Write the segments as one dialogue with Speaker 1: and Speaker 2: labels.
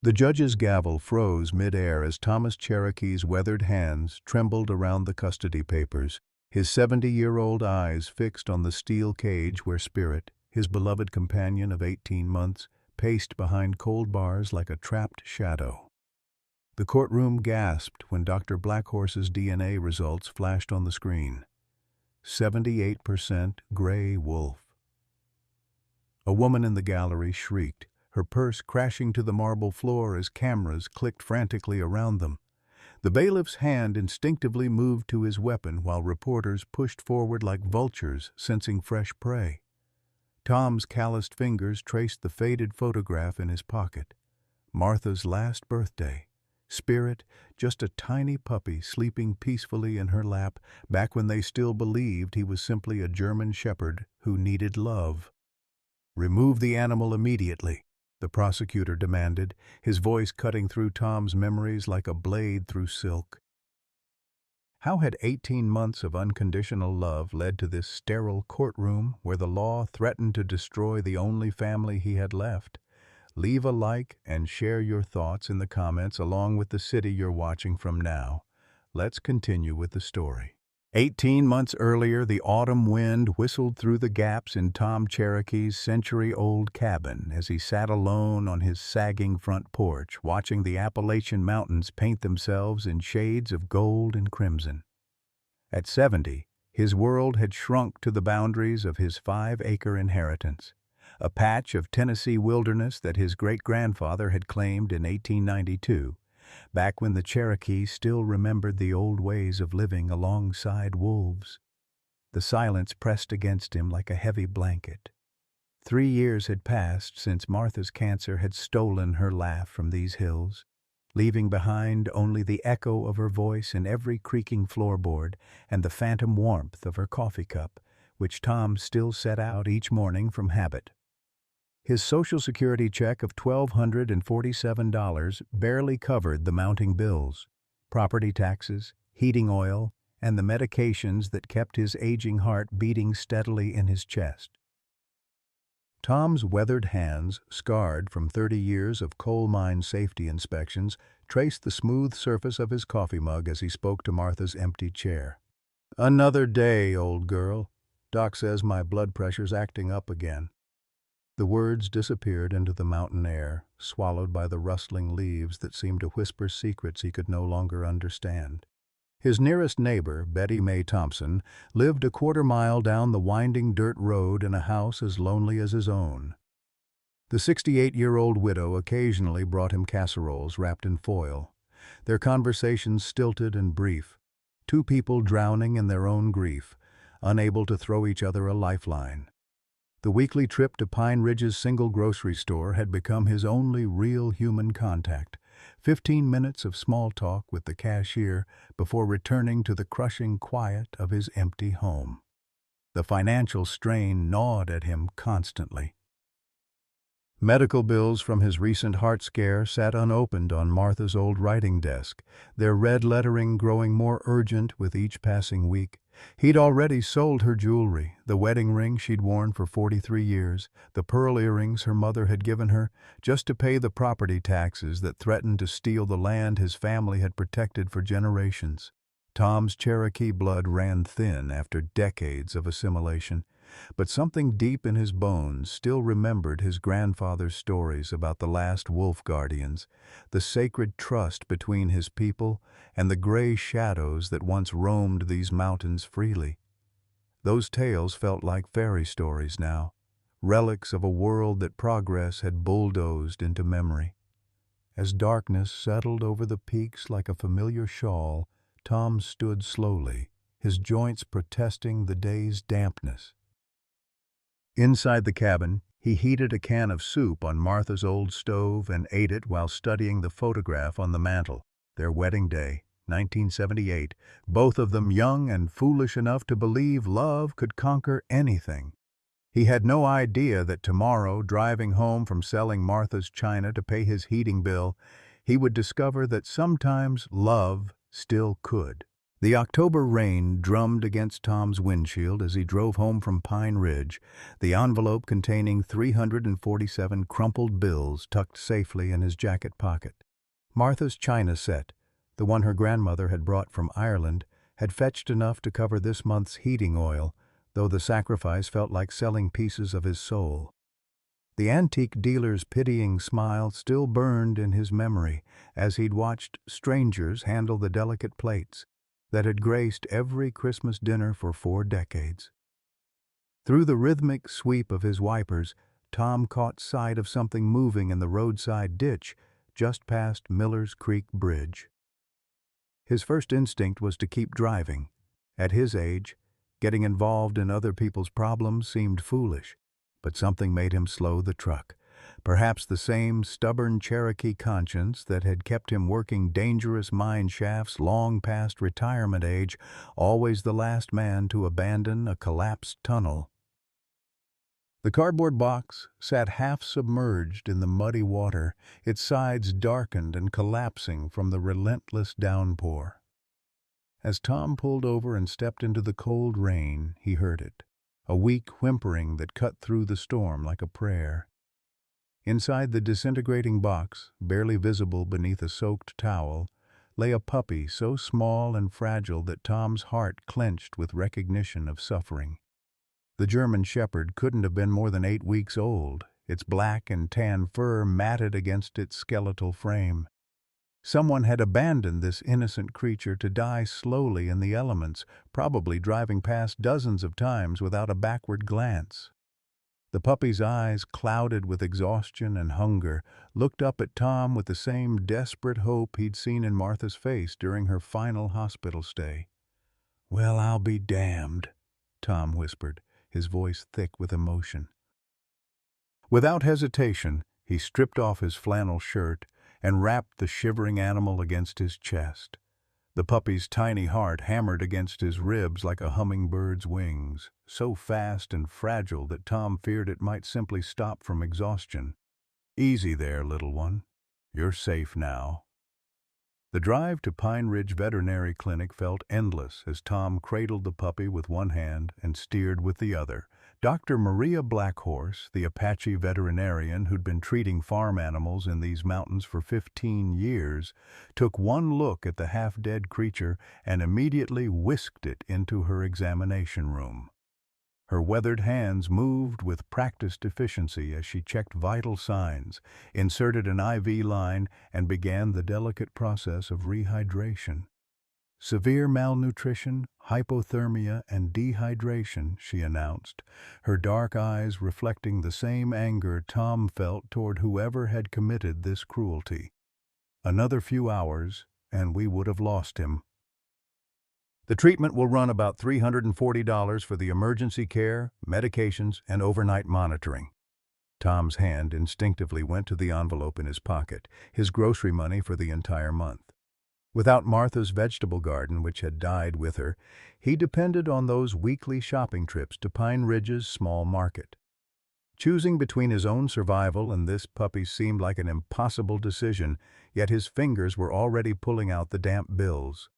Speaker 1: The judge's gavel froze mid-air as Thomas Cherokee's weathered hands trembled around the custody papers, his 70-year-old eyes fixed on the steel cage where Spirit, his beloved companion of 18 months, paced behind cold bars like a trapped shadow. The courtroom gasped when Dr. Blackhorse's DNA results flashed on the screen. 78% gray wolf. A woman in the gallery shrieked, her purse crashing to the marble floor as cameras clicked frantically around them. The bailiff's hand instinctively moved to his weapon while reporters pushed forward like vultures sensing fresh prey. Tom's calloused fingers traced the faded photograph in his pocket. Martha's last birthday. Spirit, just a tiny puppy sleeping peacefully in her lap back when they still believed he was simply a German shepherd who needed love. "Remove the animal immediately," the prosecutor demanded, his voice cutting through Tom's memories like a blade through silk. How had 18 months of unconditional love led to this sterile courtroom where the law threatened to destroy the only family he had left? Leave a like and share your thoughts in the comments along with the city you're watching from now. Let's continue with the story. 18 months earlier, the autumn wind whistled through the gaps in Tom Cherokee's century-old cabin as he sat alone on his sagging front porch, watching the Appalachian Mountains paint themselves in shades of gold and crimson. At 70, his world had shrunk to the boundaries of his 5-acre inheritance, a patch of Tennessee wilderness that his great-grandfather had claimed in 1892. Back when the Cherokee still remembered the old ways of living alongside wolves. The silence pressed against him like a heavy blanket. 3 years had passed since Martha's cancer had stolen her laugh from these hills, leaving behind only the echo of her voice in every creaking floorboard and the phantom warmth of her coffee cup, which Tom still set out each morning from habit. His Social Security check of $1,247 barely covered the mounting bills, property taxes, heating oil, and the medications that kept his aging heart beating steadily in his chest. Tom's weathered hands, scarred from 30 years of coal mine safety inspections, traced the smooth surface of his coffee mug as he spoke to Martha's empty chair. "Another day, old girl. Doc says my blood pressure's acting up again." The words disappeared into the mountain air, swallowed by the rustling leaves that seemed to whisper secrets he could no longer understand. His nearest neighbor, Betty Mae Thompson, lived a quarter-mile down the winding dirt road in a house as lonely as his own. The 68-year-old widow occasionally brought him casseroles wrapped in foil, their conversations stilted and brief, two people drowning in their own grief, unable to throw each other a lifeline. The weekly trip to Pine Ridge's single grocery store had become his only real human contact, 15 minutes of small talk with the cashier before returning to the crushing quiet of his empty home. The financial strain gnawed at him constantly. Medical bills from his recent heart scare sat unopened on Martha's old writing desk, their red lettering growing more urgent with each passing week. He'd already sold her jewelry, the wedding ring she'd worn for 43 years, the pearl earrings her mother had given her, just to pay the property taxes that threatened to steal the land his family had protected for generations. Tom's Cherokee blood ran thin after decades of assimilation, but something deep in his bones still remembered his grandfather's stories about the last wolf guardians, the sacred trust between his people, and the gray shadows that once roamed these mountains freely. Those tales felt like fairy stories now, relics of a world that progress had bulldozed into memory. As darkness settled over the peaks like a familiar shawl, Tom stood slowly, his joints protesting the day's dampness. Inside the cabin, he heated a can of soup on Martha's old stove and ate it while studying the photograph on the mantel. Their wedding day, 1978, both of them young and foolish enough to believe love could conquer anything. He had no idea that tomorrow, driving home from selling Martha's china to pay his heating bill, he would discover that sometimes love still could. The October rain drummed against Tom's windshield as he drove home from Pine Ridge, the envelope containing 347 crumpled bills tucked safely in his jacket pocket. Martha's china set, the one her grandmother had brought from Ireland, had fetched enough to cover this month's heating oil, though the sacrifice felt like selling pieces of his soul. The antique dealer's pitying smile still burned in his memory as he'd watched strangers handle the delicate plates that had graced every Christmas dinner for 4 decades. Through the rhythmic sweep of his wipers, Tom caught sight of something moving in the roadside ditch just past Miller's Creek Bridge. His first instinct was to keep driving. At his age, getting involved in other people's problems seemed foolish, but something made him slow the truck. Perhaps the same stubborn Cherokee conscience that had kept him working dangerous mine shafts long past retirement age, always the last man to abandon a collapsed tunnel. The cardboard box sat half submerged in the muddy water, its sides darkened and collapsing from the relentless downpour. As Tom pulled over and stepped into the cold rain, he heard it, a weak whimpering that cut through the storm like a prayer. Inside the disintegrating box, barely visible beneath a soaked towel, lay a puppy so small and fragile that Tom's heart clenched with recognition of suffering. The German Shepherd couldn't have been more than 8 weeks old, its black and tan fur matted against its skeletal frame. Someone had abandoned this innocent creature to die slowly in the elements, probably driving past dozens of times without a backward glance. The puppy's eyes, clouded with exhaustion and hunger, looked up at Tom with the same desperate hope he'd seen in Martha's face during her final hospital stay. "Well, I'll be damned," Tom whispered, his voice thick with emotion. Without hesitation, he stripped off his flannel shirt and wrapped the shivering animal against his chest. The puppy's tiny heart hammered against his ribs like a hummingbird's wings, so fast and fragile that Tom feared it might simply stop from exhaustion. "Easy there, little one. You're safe now." The drive to Pine Ridge Veterinary Clinic felt endless as Tom cradled the puppy with one hand and steered with the other. Dr. Maria Blackhorse, the Apache veterinarian who'd been treating farm animals in these mountains for 15 years, took one look at the half-dead creature and immediately whisked it into her examination room. Her weathered hands moved with practiced efficiency as she checked vital signs, inserted an IV line, and began the delicate process of rehydration. "Severe malnutrition, hypothermia, and dehydration," she announced, her dark eyes reflecting the same anger Tom felt toward whoever had committed this cruelty. "Another few hours, and we would have lost him. The treatment will run about $340 for the emergency care, medications, and overnight monitoring." Tom's hand instinctively went to the envelope in his pocket, his grocery money for the entire month. Without Martha's vegetable garden, which had died with her, he depended on those weekly shopping trips to Pine Ridge's small market. Choosing between his own survival and this puppy seemed like an impossible decision, yet his fingers were already pulling out the damp bills.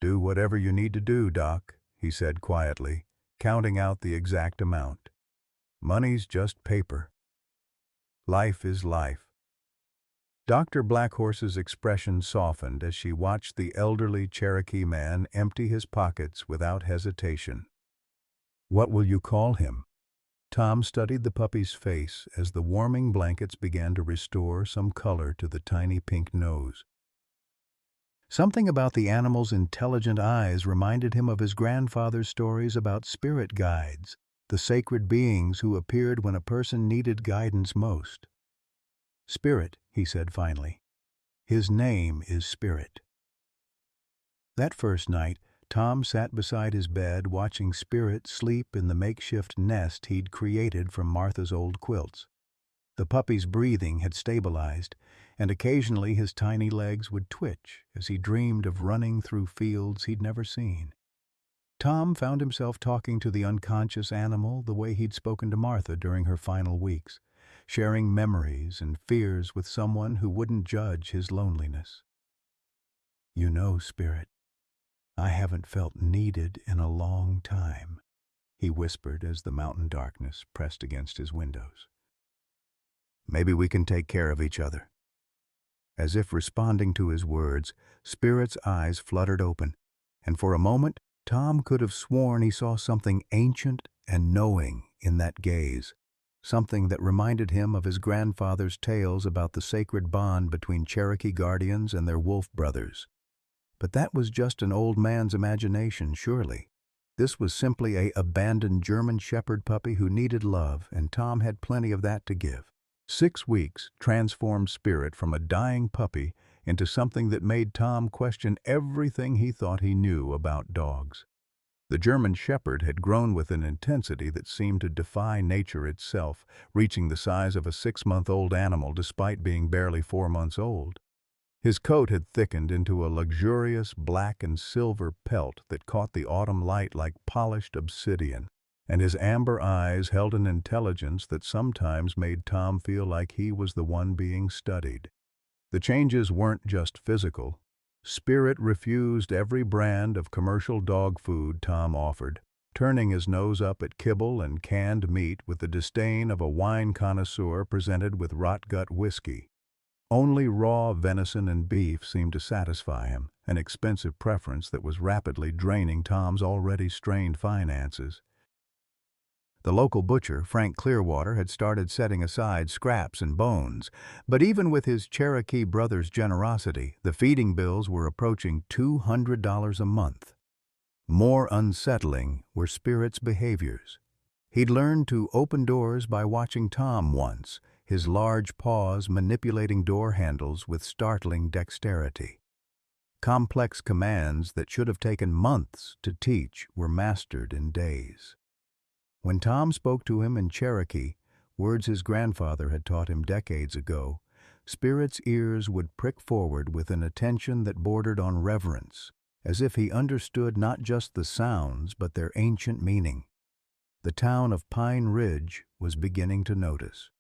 Speaker 1: "Do whatever you need to do, Doc," he said quietly, counting out the exact amount. "Money's just paper. Life is life." Dr. Blackhorse's expression softened as she watched the elderly Cherokee man empty his pockets without hesitation. "What will you call him?" Tom studied the puppy's face as the warming blankets began to restore some color to the tiny pink nose. Something about the animal's intelligent eyes reminded him of his grandfather's stories about spirit guides, the sacred beings who appeared when a person needed guidance most. "Spirit," he said finally. "His name is Spirit." That first night, Tom sat beside his bed watching Spirit sleep in the makeshift nest he'd created from Martha's old quilts. The puppy's breathing had stabilized, and occasionally his tiny legs would twitch as he dreamed of running through fields he'd never seen. Tom found himself talking to the unconscious animal the way he'd spoken to Martha during her final weeks, sharing memories and fears with someone who wouldn't judge his loneliness. "You know, Spirit, "I haven't felt needed in a long time," he whispered as the mountain darkness pressed against his windows. "Maybe we can take care of each other." As if responding to his words, Spirit's eyes fluttered open, and for a moment Tom could have sworn he saw something ancient and knowing in that gaze, something that reminded him of his grandfather's tales about the sacred bond between Cherokee guardians and their wolf brothers. But that was just an old man's imagination, surely. This was simply a abandoned German Shepherd puppy who needed love, and Tom had plenty of that to give. 6 weeks transformed Spirit from a dying puppy into something that made Tom question everything he thought he knew about dogs. The German Shepherd had grown with an intensity that seemed to defy nature itself, reaching the size of a 6-month-old animal despite being barely 4 months old. His coat had thickened into a luxurious black and silver pelt that caught the autumn light like polished obsidian, and his amber eyes held an intelligence that sometimes made Tom feel like he was the one being studied. The changes weren't just physical. Spirit refused every brand of commercial dog food Tom offered, turning his nose up at kibble and canned meat with the disdain of a wine connoisseur presented with rot-gut whiskey. Only raw venison and beef seemed to satisfy him, an expensive preference that was rapidly draining Tom's already strained finances. The local butcher, Frank Clearwater, had started setting aside scraps and bones, but even with his Cherokee brother's generosity, the feeding bills were approaching $200 a month. More unsettling were Spirit's behaviors. He'd learned to open doors by watching Tom once, his large paws manipulating door handles with startling dexterity. Complex commands that should have taken months to teach were mastered in days. When Tom spoke to him in Cherokee, words his grandfather had taught him decades ago, Spirit's ears would prick forward with an attention that bordered on reverence, as if he understood not just the sounds but their ancient meaning. The town of Pine Ridge was beginning to notice.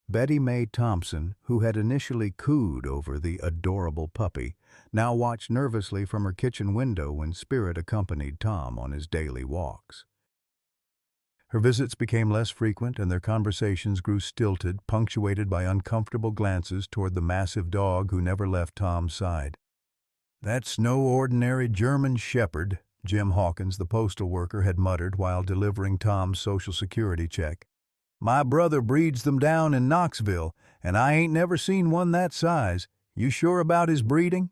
Speaker 1: Betty Mae Thompson, who had initially cooed over the adorable puppy, now watched nervously from her kitchen window when Spirit accompanied Tom on his daily walks. Her visits became less frequent and their conversations grew stilted, punctuated by uncomfortable glances toward the massive dog who never left Tom's side. "That's no ordinary German Shepherd," Jim Hawkins, the postal worker, had muttered while delivering Tom's Social Security check. "My brother breeds them down in Knoxville, and I ain't never seen one that size. You sure about his breeding?"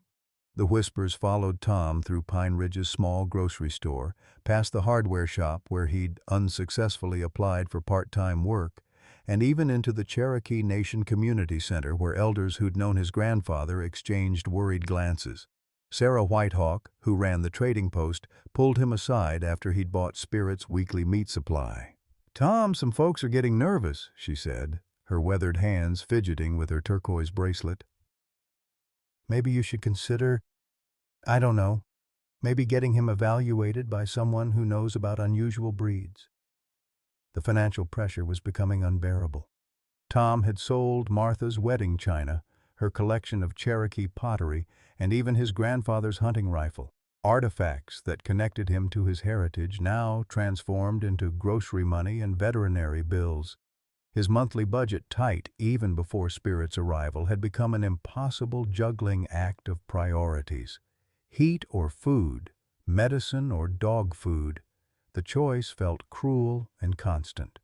Speaker 1: The whispers followed Tom through Pine Ridge's small grocery store, past the hardware shop where he'd unsuccessfully applied for part-time work, and even into the Cherokee Nation Community Center where elders who'd known his grandfather exchanged worried glances. Sarah Whitehawk, who ran the trading post, pulled him aside after he'd bought Spirit's weekly meat supply. "Tom, some folks are getting nervous," she said, her weathered hands fidgeting with her turquoise bracelet. "Maybe you should consider, I don't know, maybe getting him evaluated by someone who knows about unusual breeds." The financial pressure was becoming unbearable. Tom had sold Martha's wedding china, her collection of Cherokee pottery, and even his grandfather's hunting rifle. Artifacts that connected him to his heritage now transformed into grocery money and veterinary bills. His monthly budget, tight even before Spirit's arrival, had become an impossible juggling act of priorities. Heat or food, medicine or dog food, the choice felt cruel and constant.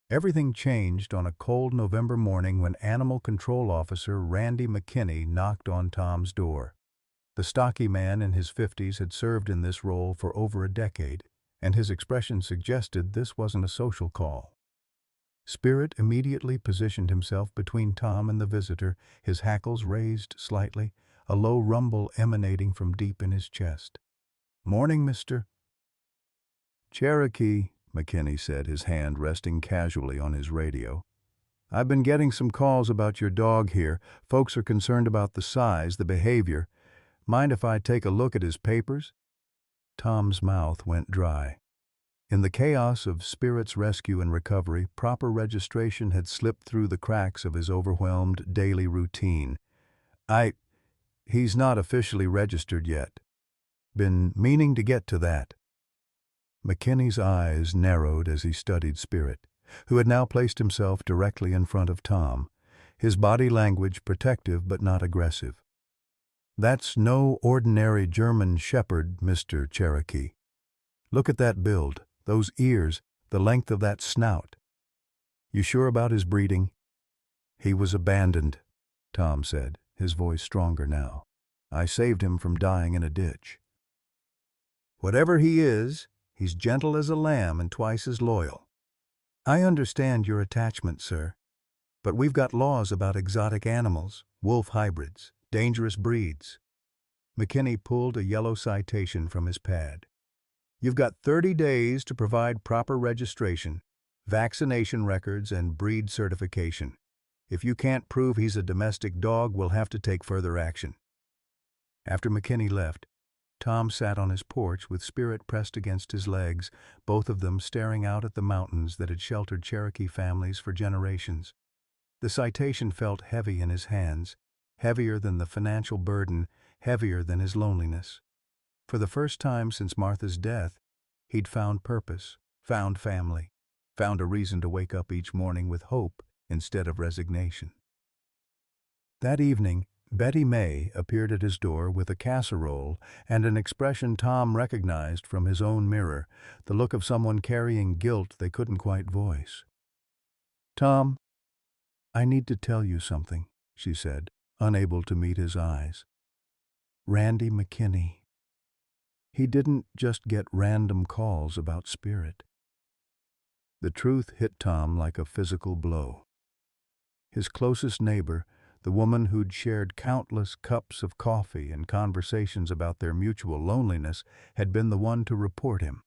Speaker 1: Everything changed on a cold November morning when Animal Control Officer Randy McKinney knocked on Tom's door. The stocky man in his 50s had served in this role for over a decade, and his expression suggested this wasn't a social call. Spirit immediately positioned himself between Tom and the visitor, his hackles raised slightly, a low rumble emanating from deep in his chest. "Morning, mister." "Cherokee," McKinney said, his hand resting casually on his radio. "I've been getting some calls about your dog here. Folks are concerned about the size, the behavior. Mind if I take a look at his papers?" Tom's mouth went dry. In the chaos of Spirit's rescue and recovery, proper registration had slipped through the cracks of his overwhelmed daily routine. He's not officially registered yet." Been meaning to get to that. McKinney's eyes narrowed as he studied Spirit, who had now placed himself directly in front of Tom, his body language protective but not aggressive. "That's no ordinary German shepherd, Mr. Cherokee. Look at that build, those ears, the length of that snout. You sure about his breeding?" "He was abandoned," Tom said, his voice stronger now. "I saved him from dying in a ditch." "Whatever he is, he's gentle as a lamb and twice as loyal." "I understand your attachment, sir, but we've got laws about exotic animals, wolf hybrids, dangerous breeds." McKinney pulled a yellow citation from his pad. "You've got 30 days to provide proper registration, vaccination records, and breed certification. If you can't prove he's a domestic dog, we'll have to take further action." After McKinney left, Tom sat on his porch with Spirit pressed against his legs, both of them staring out at the mountains that had sheltered Cherokee families for generations. The citation felt heavy in his hands, heavier than the financial burden, heavier than his loneliness. For the first time since Martha's death, he'd found purpose, found family, found a reason to wake up each morning with hope instead of resignation. That evening, Betty May appeared at his door with a casserole and an expression Tom recognized from his own mirror, the look of someone carrying guilt they couldn't quite voice. "Tom, I need to tell you something," she said, unable to meet his eyes. "Randy McKinney. He didn't just get random calls about Spirit." The truth hit Tom like a physical blow. His closest neighbor, the woman who'd shared countless cups of coffee and conversations about their mutual loneliness, had been the one to report him.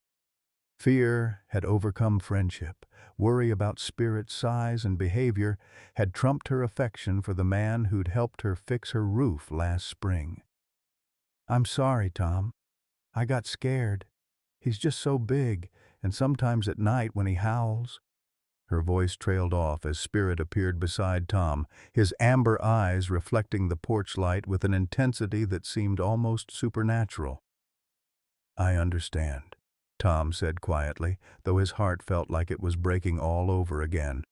Speaker 1: Fear had overcome friendship. Worry about Spirit's size and behavior had trumped her affection for the man who'd helped her fix her roof last spring. "I'm sorry, Tom. I got scared. He's just so big, and sometimes at night when he howls." Her voice trailed off as Spirit appeared beside Tom, his amber eyes reflecting the porch light with an intensity that seemed almost supernatural. "I understand," Tom said quietly, though his heart felt like it was breaking all over again.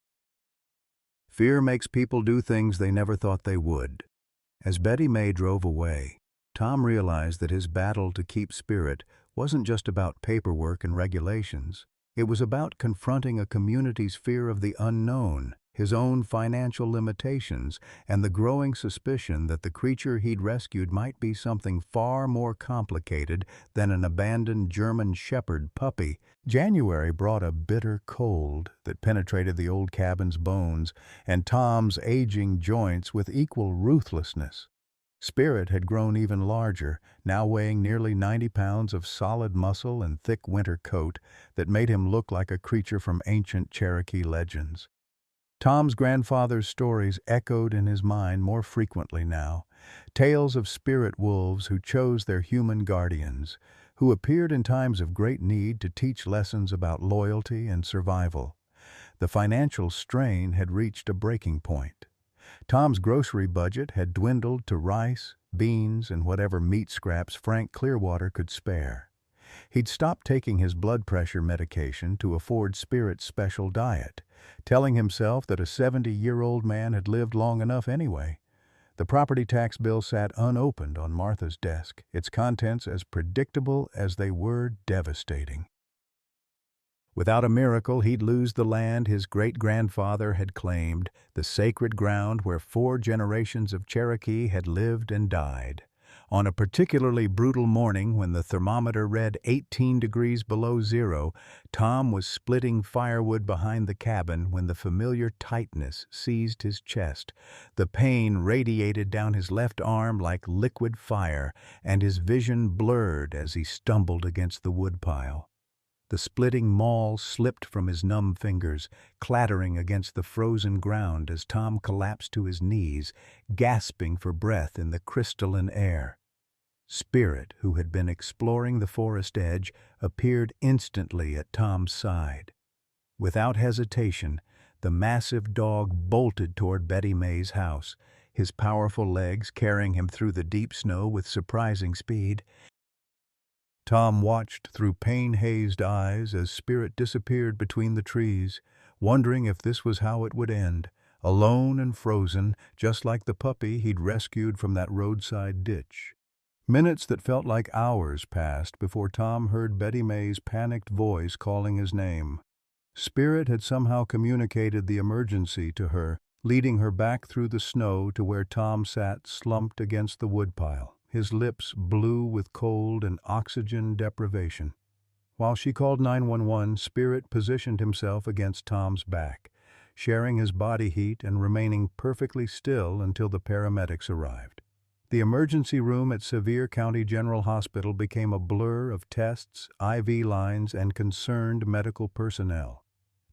Speaker 1: Fear makes people do things they never thought they would. As Betty May drove away, Tom realized that his battle to keep Spirit wasn't just about paperwork and regulations. It was about confronting a community's fear of the unknown, his own financial limitations, and the growing suspicion that the creature he'd rescued might be something far more complicated than an abandoned German shepherd puppy. January brought a bitter cold that penetrated the old cabin's bones and Tom's aging joints with equal ruthlessness. Spirit had grown even larger, now weighing nearly 90 pounds of solid muscle and thick winter coat that made him look like a creature from ancient Cherokee legends. Tom's grandfather's stories echoed in his mind more frequently now, tales of spirit wolves who chose their human guardians, who appeared in times of great need to teach lessons about loyalty and survival. The financial strain had reached a breaking point. Tom's grocery budget had dwindled to rice, beans, and whatever meat scraps Frank Clearwater could spare. He'd stopped taking his blood pressure medication to afford Spirit's special diet, telling himself that a 70-year-old man had lived long enough anyway. The property tax bill sat unopened on Martha's desk, its contents as predictable as they were devastating. Without a miracle, he'd lose the land his great-grandfather had claimed, the sacred ground where 4 generations of Cherokee had lived and died. On a particularly brutal morning when the thermometer read 18 degrees below zero, Tom was splitting firewood behind the cabin when the familiar tightness seized his chest. The pain radiated down his left arm like liquid fire, and his vision blurred as he stumbled against the woodpile. The splitting maul slipped from his numb fingers, clattering against the frozen ground as Tom collapsed to his knees, gasping for breath in the crystalline air. Spirit, who had been exploring the forest edge, appeared instantly at Tom's side. Without hesitation, the massive dog bolted toward Betty May's house, his powerful legs carrying him through the deep snow with surprising speed. Tom watched through pain-hazed eyes as Spirit disappeared between the trees, wondering if this was how it would end, alone and frozen, just like the puppy he'd rescued from that roadside ditch. Minutes that felt like hours passed before Tom heard Betty May's panicked voice calling his name. Spirit had somehow communicated the emergency to her, leading her back through the snow to where Tom sat slumped against the woodpile, his lips blue with cold and oxygen deprivation. While she called 911, Spirit positioned himself against Tom's back, sharing his body heat and remaining perfectly still until the paramedics arrived. The emergency room at Sevier County General Hospital became a blur of tests, IV lines, and concerned medical personnel.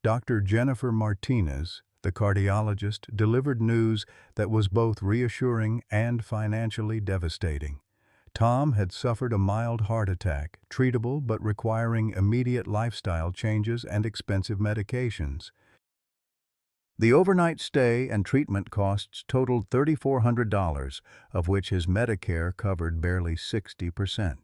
Speaker 1: Dr. Jennifer Martinez, the cardiologist, delivered news that was both reassuring and financially devastating. Tom had suffered a mild heart attack, treatable but requiring immediate lifestyle changes and expensive medications. The overnight stay and treatment costs totaled $3,400, of which his Medicare covered barely 60%.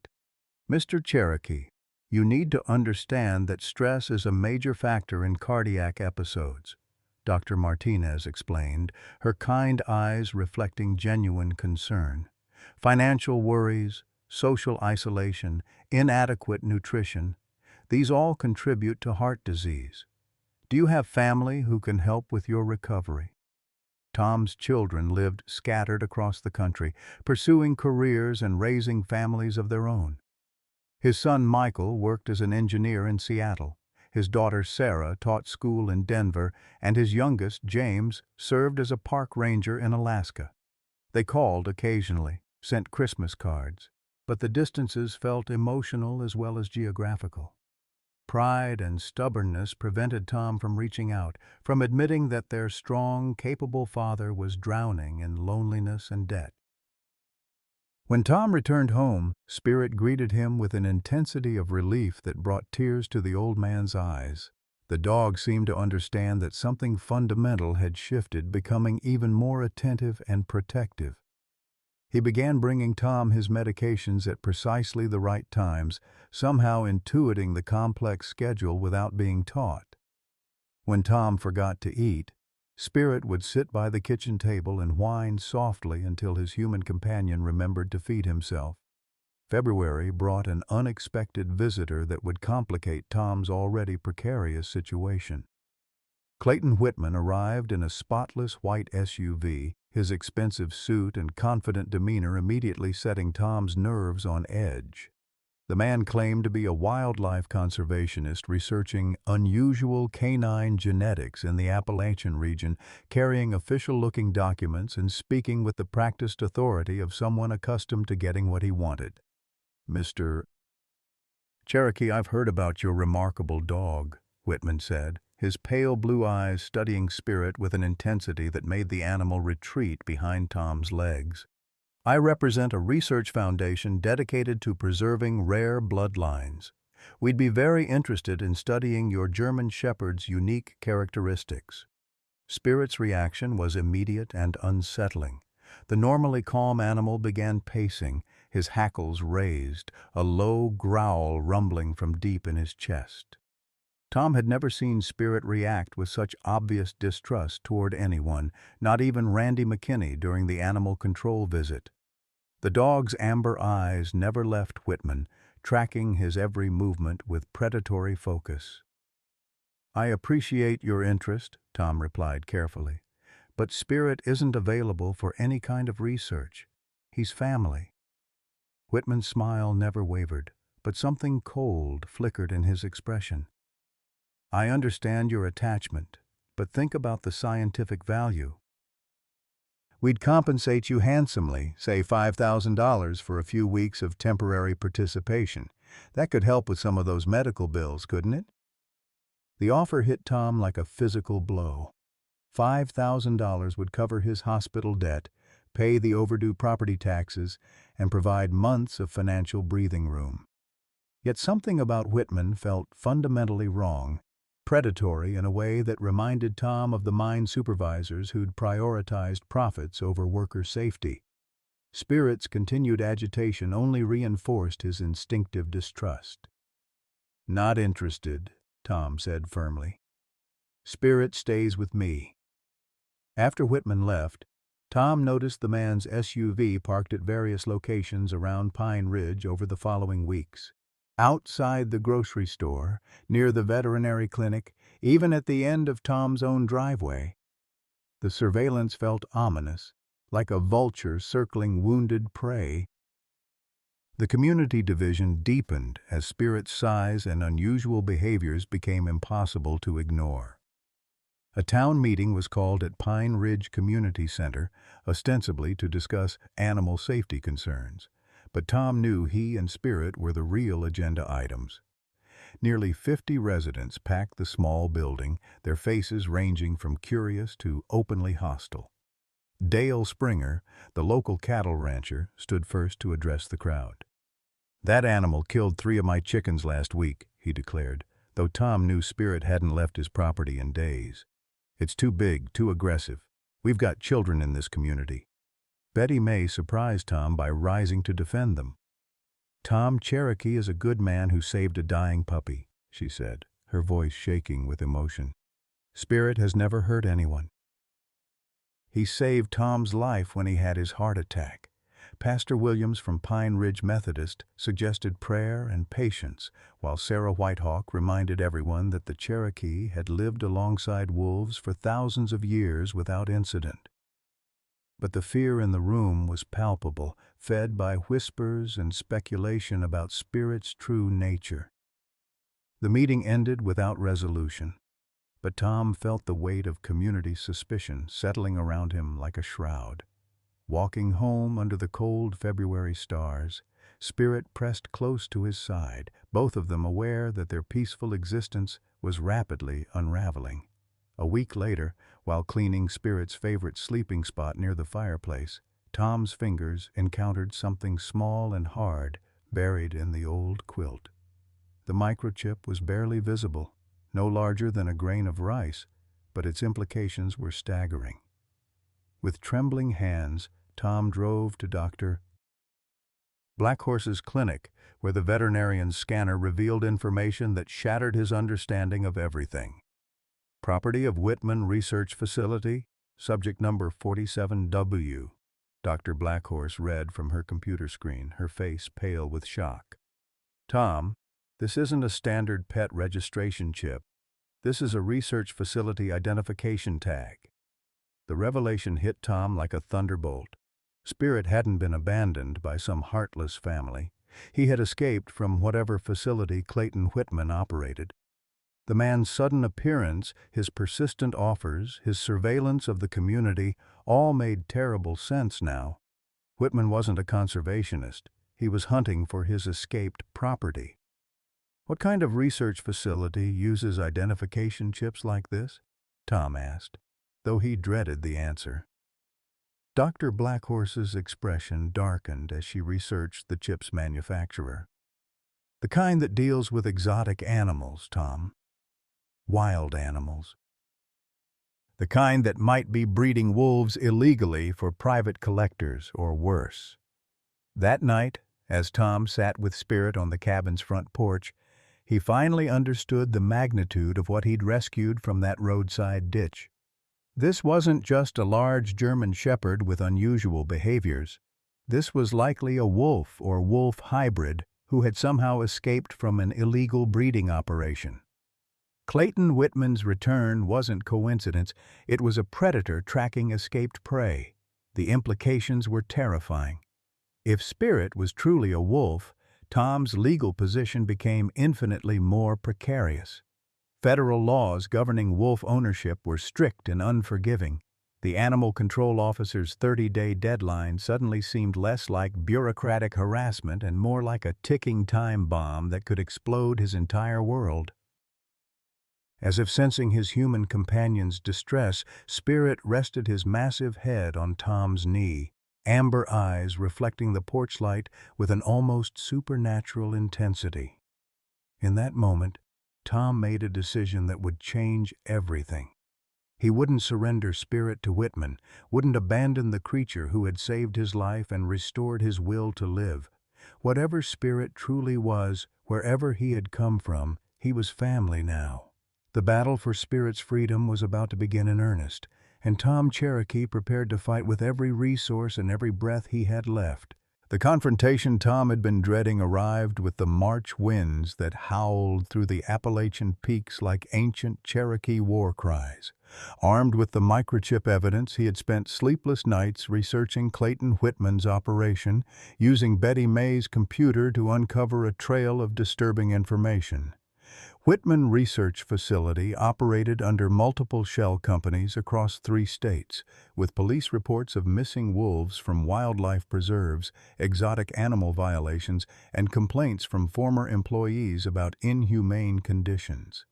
Speaker 1: Mr. Cherokee, you need to understand that stress is a major factor in cardiac episodes, Dr. Martinez explained, her kind eyes reflecting genuine concern. Financial worries, social isolation, inadequate nutrition, these all contribute to heart disease. Do you have family who can help with your recovery? Tom's children lived scattered across the country, pursuing careers and raising families of their own. His son Michael worked as an engineer in Seattle. His daughter Sarah taught school in Denver, and his youngest, James, served as a park ranger in Alaska. They called occasionally, sent Christmas cards, but the distances felt emotional as well as geographical. Pride and stubbornness prevented Tom from reaching out, from admitting that their strong, capable father was drowning in loneliness and debt. When Tom returned home, Spirit greeted him with an intensity of relief that brought tears to the old man's eyes. The dog seemed to understand that something fundamental had shifted, becoming even more attentive and protective. He began bringing Tom his medications at precisely the right times, somehow intuiting the complex schedule without being taught. When Tom forgot to eat, Spirit would sit by the kitchen table and whine softly until his human companion remembered to feed himself. February brought an unexpected visitor that would complicate Tom's already precarious situation. Clayton Whitman arrived in a spotless white SUV, his expensive suit and confident demeanor immediately setting Tom's nerves on edge. The man claimed to be a wildlife conservationist researching unusual canine genetics in the Appalachian region, carrying official-looking documents and speaking with the practiced authority of someone accustomed to getting what he wanted. "Mr. Cherokee, I've heard about your remarkable dog," Whitman said, his pale blue eyes studying Spirit with an intensity that made the animal retreat behind Tom's legs. "I represent a research foundation dedicated to preserving rare bloodlines. We'd be very interested in studying your German Shepherd's unique characteristics." Spirit's reaction was immediate and unsettling. The normally calm animal began pacing, his hackles raised, a low growl rumbling from deep in his chest. Tom had never seen Spirit react with such obvious distrust toward anyone, not even Randy McKinney during the animal control visit. The dog's amber eyes never left Whitman, tracking his every movement with predatory focus. "I appreciate your interest," Tom replied carefully, "but Spirit isn't available for any kind of research. He's family." Whitman's smile never wavered, but something cold flickered in his expression. "I understand your attachment, but think about the scientific value. We'd compensate you handsomely, say $5,000 for a few weeks of temporary participation. That could help with some of those medical bills, couldn't it?" The offer hit Tom like a physical blow. $5,000 would cover his hospital debt, pay the overdue property taxes, and provide months of financial breathing room. Yet something about Whitman felt fundamentally wrong, predatory in a way that reminded Tom of the mine supervisors who'd prioritized profits over worker safety. Spirit's continued agitation only reinforced his instinctive distrust. "Not interested," Tom said firmly. "Spirit stays with me." After Whitman left, Tom noticed the man's SUV parked at various locations around Pine Ridge over the following weeks. Outside the grocery store, near the veterinary clinic, even at the end of Tom's own driveway. The surveillance felt ominous, like a vulture circling wounded prey. The community division deepened as Spirit's size and unusual behaviors became impossible to ignore. A town meeting was called at Pine Ridge Community Center, ostensibly to discuss animal safety concerns, but Tom knew he and Spirit were the real agenda items. Nearly 50 residents packed the small building, their faces ranging from curious to openly hostile. Dale Springer, the local cattle rancher, stood first to address the crowd. "That animal killed 3 of my chickens last week," he declared, though Tom knew Spirit hadn't left his property in days. "It's too big, too aggressive. We've got children in this community." Betty May surprised Tom by rising to defend them. "Tom Cherokee is a good man who saved a dying puppy," she said, her voice shaking with emotion. "Spirit has never hurt anyone. He saved Tom's life when he had his heart attack." Pastor Williams from Pine Ridge Methodist suggested prayer and patience, while Sarah Whitehawk reminded everyone that the Cherokee had lived alongside wolves for thousands of years without incident. But the fear in the room was palpable, fed by whispers and speculation about Spirit's true nature. The meeting ended without resolution, but Tom felt the weight of community suspicion settling around him like a shroud. Walking home under the cold February stars, Spirit pressed close to his side, both of them aware that their peaceful existence was rapidly unraveling. A week later, while cleaning Spirit's favorite sleeping spot near the fireplace, Tom's fingers encountered something small and hard buried in the old quilt. The microchip was barely visible, no larger than a grain of rice, but its implications were staggering. With trembling hands, Tom drove to Dr. Blackhorse's clinic, where the veterinarian's scanner revealed information that shattered his understanding of everything. "Property of Whitman Research Facility, subject number 47W," Dr. Blackhorse read from her computer screen, her face pale with shock. "Tom, this isn't a standard pet registration chip. This is a research facility identification tag." The revelation hit Tom like a thunderbolt. Spirit hadn't been abandoned by some heartless family. He had escaped from whatever facility Clayton Whitman operated. The man's sudden appearance, his persistent offers, his surveillance of the community, all made terrible sense now. Whitman wasn't a conservationist. He was hunting for his escaped property. "What kind of research facility uses identification chips like this?" Tom asked, though he dreaded the answer. Dr. Blackhorse's expression darkened as she researched the chip's manufacturer. "The kind that deals with exotic animals, Tom. Wild animals. The kind that might be breeding wolves illegally for private collectors or worse." That night, as Tom sat with Spirit on the cabin's front porch, he finally understood the magnitude of what he'd rescued from that roadside ditch. This wasn't just a large German shepherd with unusual behaviors. This was likely a wolf or wolf hybrid who had somehow escaped from an illegal breeding operation. Clayton Whitman's return wasn't coincidence. It was a predator tracking escaped prey. The implications were terrifying. If Spirit was truly a wolf, Tom's legal position became infinitely more precarious. Federal laws governing wolf ownership were strict and unforgiving. The animal control officer's 30-day deadline suddenly seemed less like bureaucratic harassment and more like a ticking time bomb that could explode his entire world. As if sensing his human companion's distress, Spirit rested his massive head on Tom's knee, amber eyes reflecting the porch light with an almost supernatural intensity. In that moment, Tom made a decision that would change everything. He wouldn't surrender Spirit to Whitman, wouldn't abandon the creature who had saved his life and restored his will to live. Whatever Spirit truly was, wherever he had come from, he was family now. The battle for Spirit's freedom was about to begin in earnest, and Tom Cherokee prepared to fight with every resource and every breath he had left. The confrontation Tom had been dreading arrived with the March winds that howled through the Appalachian peaks like ancient Cherokee war cries. Armed with the microchip evidence, he had spent sleepless nights researching Clayton Whitman's operation, using Betty May's computer to uncover a trail of disturbing information. Whitman Research Facility operated under multiple shell companies across 3 states, with police reports of missing wolves from wildlife preserves, exotic animal violations, and complaints from former employees about inhumane conditions.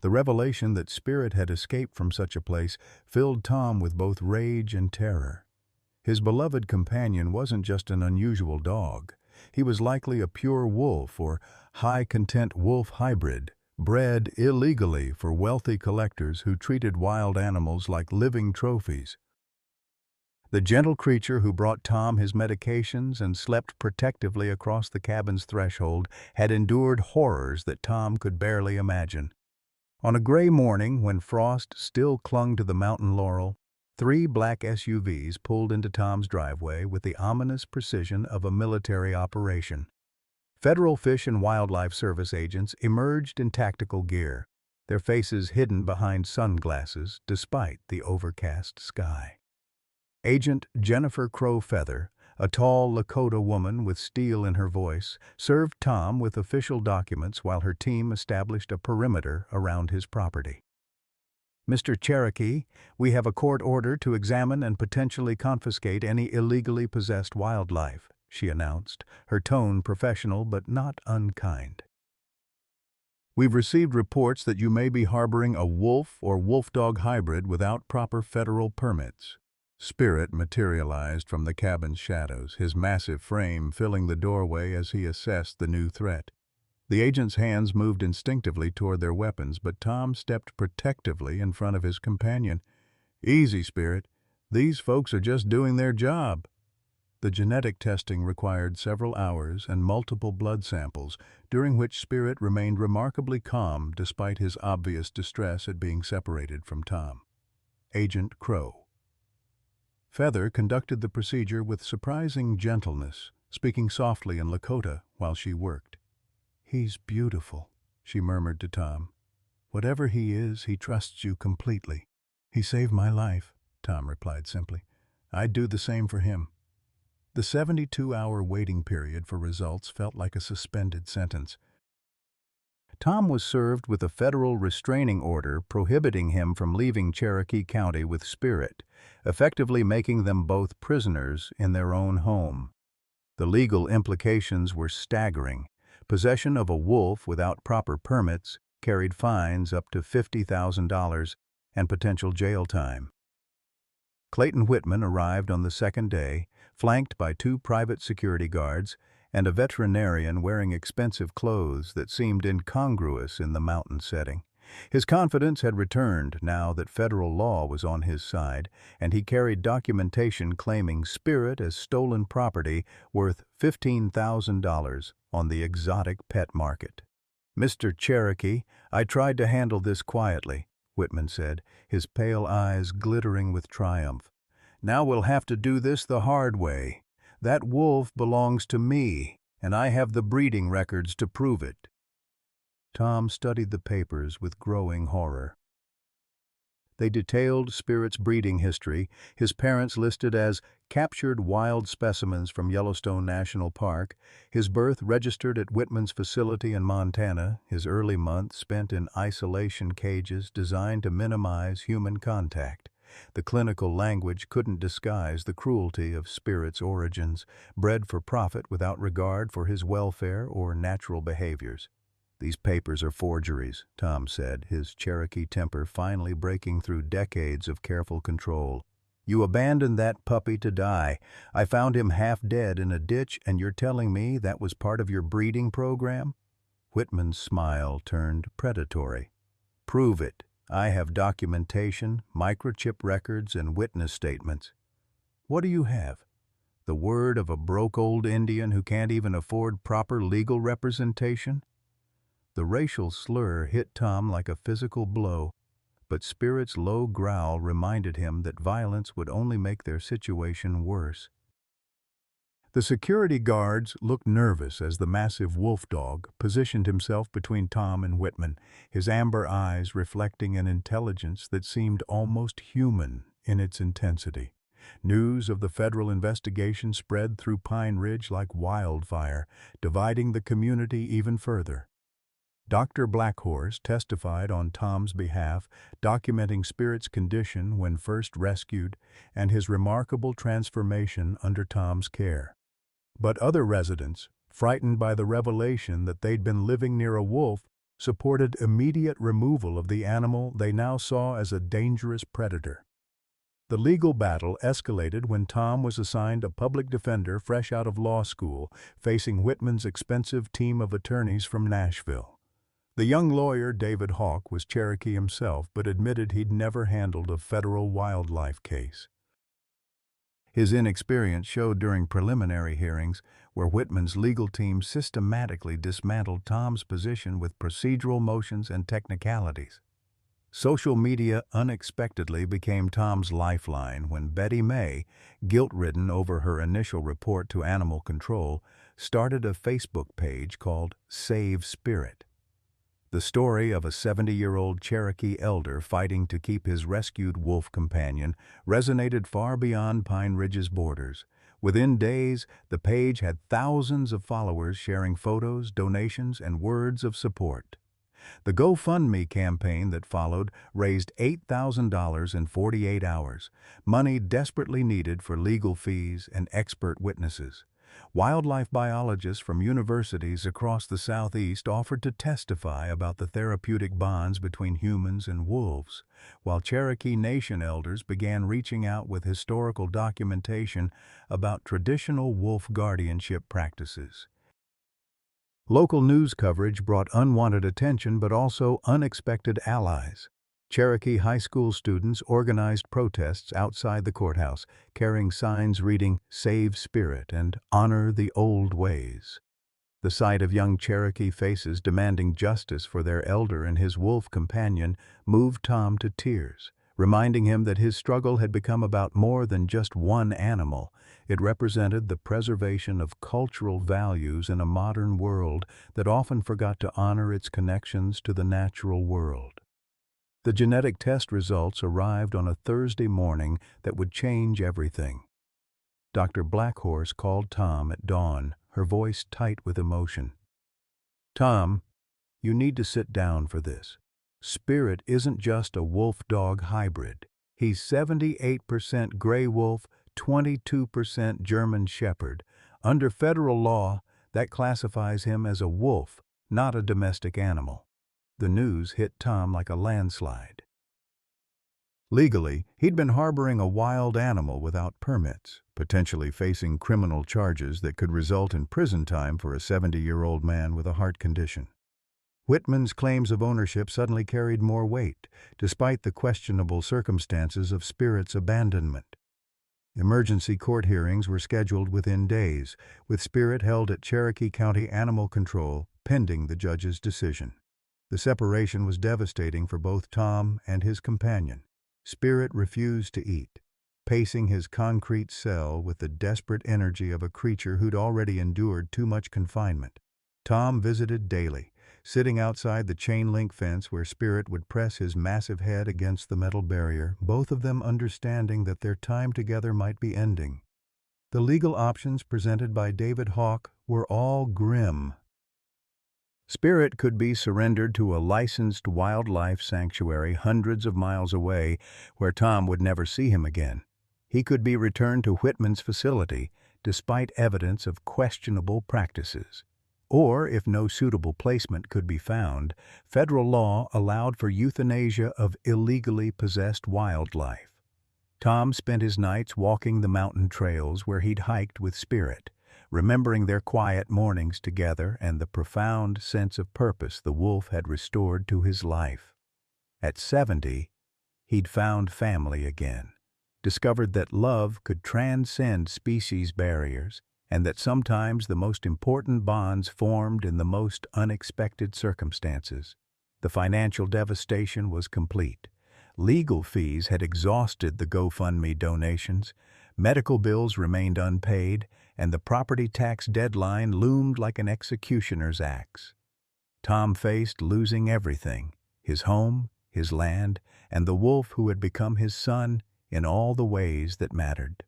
Speaker 1: The revelation that Spirit had escaped from such a place filled Tom with both rage and terror. His beloved companion wasn't just an unusual dog. He was likely a pure wolf or high-content wolf hybrid, bred illegally for wealthy collectors who treated wild animals like living trophies. The gentle creature who brought Tom his medications and slept protectively across the cabin's threshold had endured horrors that Tom could barely imagine. On a gray morning, when frost still clung to the mountain laurel, 3 black SUVs pulled into Tom's driveway with the ominous precision of a military operation. Federal Fish and Wildlife Service agents emerged in tactical gear, their faces hidden behind sunglasses despite the overcast sky. Agent Jennifer Crow Feather, a tall Lakota woman with steel in her voice, served Tom with official documents while her team established a perimeter around his property. "Mr. Cherokee, we have a court order to examine and potentially confiscate any illegally possessed wildlife," she announced, her tone professional but not unkind. "We've received reports that you may be harboring a wolf or wolf-dog hybrid without proper federal permits." Spirit materialized from the cabin's shadows, his massive frame filling the doorway as he assessed the new threat. The agent's hands moved instinctively toward their weapons, but Tom stepped protectively in front of his companion. "Easy, Spirit. These folks are just doing their job." The genetic testing required several hours and multiple blood samples, during which Spirit remained remarkably calm despite his obvious distress at being separated from Tom. Agent Crow. Feather conducted the procedure with surprising gentleness, speaking softly in Lakota while she worked. "He's beautiful," she murmured to Tom. "Whatever he is, he trusts you completely." "He saved my life," Tom replied simply. "I'd do the same for him." The 72-hour waiting period for results felt like a suspended sentence. Tom was served with a federal restraining order prohibiting him from leaving Cherokee County with Spirit, effectively making them both prisoners in their own home. The legal implications were staggering. Possession of a wolf without proper permits carried fines up to $50,000 and potential jail time. Clayton Whitman arrived on the second day, flanked by 2 private security guards and a veterinarian wearing expensive clothes that seemed incongruous in the mountain setting. His confidence had returned now that federal law was on his side, and he carried documentation claiming Spirit as stolen property worth $15,000 on the exotic pet market. "Mr. Cherokee, I tried to handle this quietly," Whitman said, his pale eyes glittering with triumph. "Now we'll have to do this the hard way. That wolf belongs to me, and I have the breeding records to prove it." Tom studied the papers with growing horror. They detailed Spirit's breeding history, his parents listed as captured wild specimens from Yellowstone National Park, his birth registered at Whitman's facility in Montana, his early months spent in isolation cages designed to minimize human contact. The clinical language couldn't disguise the cruelty of Spirit's origins, bred for profit without regard for his welfare or natural behaviors. "These papers are forgeries," Tom said, his Cherokee temper finally breaking through decades of careful control. "You abandoned that puppy to die. I found him half dead in a ditch, and you're telling me that was part of your breeding program?" Whitman's smile turned predatory. "Prove it," I have documentation, microchip records, and witness statements. What do you have? The word of a broke old Indian who can't even afford proper legal representation? The racial slur hit Tom like a physical blow, but Spirit's low growl reminded him that violence would only make their situation worse. The security guards looked nervous as the massive wolf dog positioned himself between Tom and Whitman, his amber eyes reflecting an intelligence that seemed almost human in its intensity. News of the federal investigation spread through Pine Ridge like wildfire, dividing the community even further. Dr. Blackhorse testified on Tom's behalf, documenting Spirit's condition when first rescued and his remarkable transformation under Tom's care. But other residents, frightened by the revelation that they'd been living near a wolf, supported immediate removal of the animal they now saw as a dangerous predator. The legal battle escalated when Tom was assigned a public defender fresh out of law school, facing Whitman's expensive team of attorneys from Nashville. The young lawyer, David Hawk, was Cherokee himself, but admitted he'd never handled a federal wildlife case. His inexperience showed during preliminary hearings, where Whitman's legal team systematically dismantled Tom's position with procedural motions and technicalities. Social media unexpectedly became Tom's lifeline when Betty May, guilt-ridden over her initial report to Animal Control, started a Facebook page called Save Spirit. The story of a 70-year-old Cherokee elder fighting to keep his rescued wolf companion resonated far beyond Pine Ridge's borders. Within days, the page had thousands of followers sharing photos, donations, and words of support. The GoFundMe campaign that followed raised $8,000 in 48 hours, money desperately needed for legal fees and expert witnesses. Wildlife biologists from universities across the Southeast offered to testify about the therapeutic bonds between humans and wolves, while Cherokee Nation elders began reaching out with historical documentation about traditional wolf guardianship practices. Local news coverage brought unwanted attention but also unexpected allies. Cherokee high school students organized protests outside the courthouse, carrying signs reading, "Save Spirit" and "Honor the Old Ways." The sight of young Cherokee faces demanding justice for their elder and his wolf companion moved Tom to tears, reminding him that his struggle had become about more than just one animal. It represented the preservation of cultural values in a modern world that often forgot to honor its connections to the natural world. The genetic test results arrived on a Thursday morning that would change everything. Dr. Blackhorse called Tom at dawn, her voice tight with emotion. "Tom, you need to sit down for this. Spirit isn't just a wolf-dog hybrid. He's 78% gray wolf, 22% German shepherd. Under federal law, that classifies him as a wolf, not a domestic animal." The news hit Tom like a landslide. Legally, he'd been harboring a wild animal without permits, potentially facing criminal charges that could result in prison time for a 70-year-old man with a heart condition. Whitman's claims of ownership suddenly carried more weight, despite the questionable circumstances of Spirit's abandonment. Emergency court hearings were scheduled within days, with Spirit held at Cherokee County Animal Control pending the judge's decision. The separation was devastating for both Tom and his companion. Spirit refused to eat, pacing his concrete cell with the desperate energy of a creature who'd already endured too much confinement. Tom visited daily, sitting outside the chain-link fence where Spirit would press his massive head against the metal barrier, both of them understanding that their time together might be ending. The legal options presented by David Hawk were all grim. Spirit could be surrendered to a licensed wildlife sanctuary hundreds of miles away where Tom would never see him again. He could be returned to Whitman's facility despite evidence of questionable practices. Or, if no suitable placement could be found, federal law allowed for euthanasia of illegally possessed wildlife. Tom spent his nights walking the mountain trails where he'd hiked with Spirit, remembering their quiet mornings together and the profound sense of purpose the wolf had restored to his life. At 70, he'd found family again, discovered that love could transcend species barriers, and that sometimes the most important bonds formed in the most unexpected circumstances. The financial devastation was complete. Legal fees had exhausted the GoFundMe donations, medical bills remained unpaid, and the property tax deadline loomed like an executioner's axe. Tom faced losing everything: his home, his land, and the wolf who had become his son in all the ways that mattered.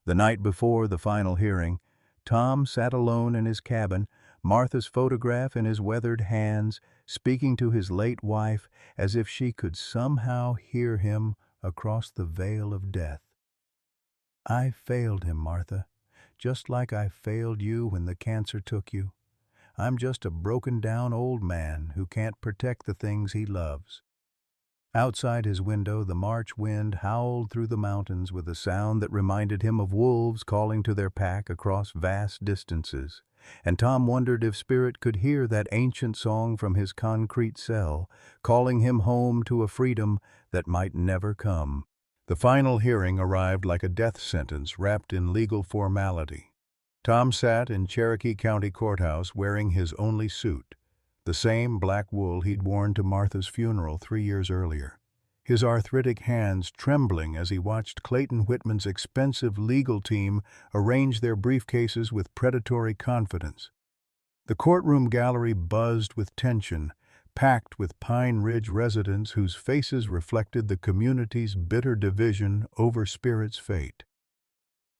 Speaker 1: The night before the final hearing, Tom sat alone in his cabin, Martha's photograph in his weathered hands, speaking to his late wife as if she could somehow hear him across the veil of death. "I failed him, Martha, just like I failed you when the cancer took you. I'm just a broken-down old man who can't protect the things he loves." Outside his window, the March wind howled through the mountains with a sound that reminded him of wolves calling to their pack across vast distances. And Tom wondered if Spirit could hear that ancient song from his concrete cell, calling him home to a freedom that might never come. The final hearing arrived like a death sentence wrapped in legal formality. Tom sat in Cherokee County Courthouse wearing his only suit, the same black wool he'd worn to Martha's funeral 3 years earlier, his arthritic hands trembling as he watched Clayton Whitman's expensive legal team arrange their briefcases with predatory confidence. The courtroom gallery buzzed with tension, packed with Pine Ridge residents whose faces reflected the community's bitter division over Spirit's fate.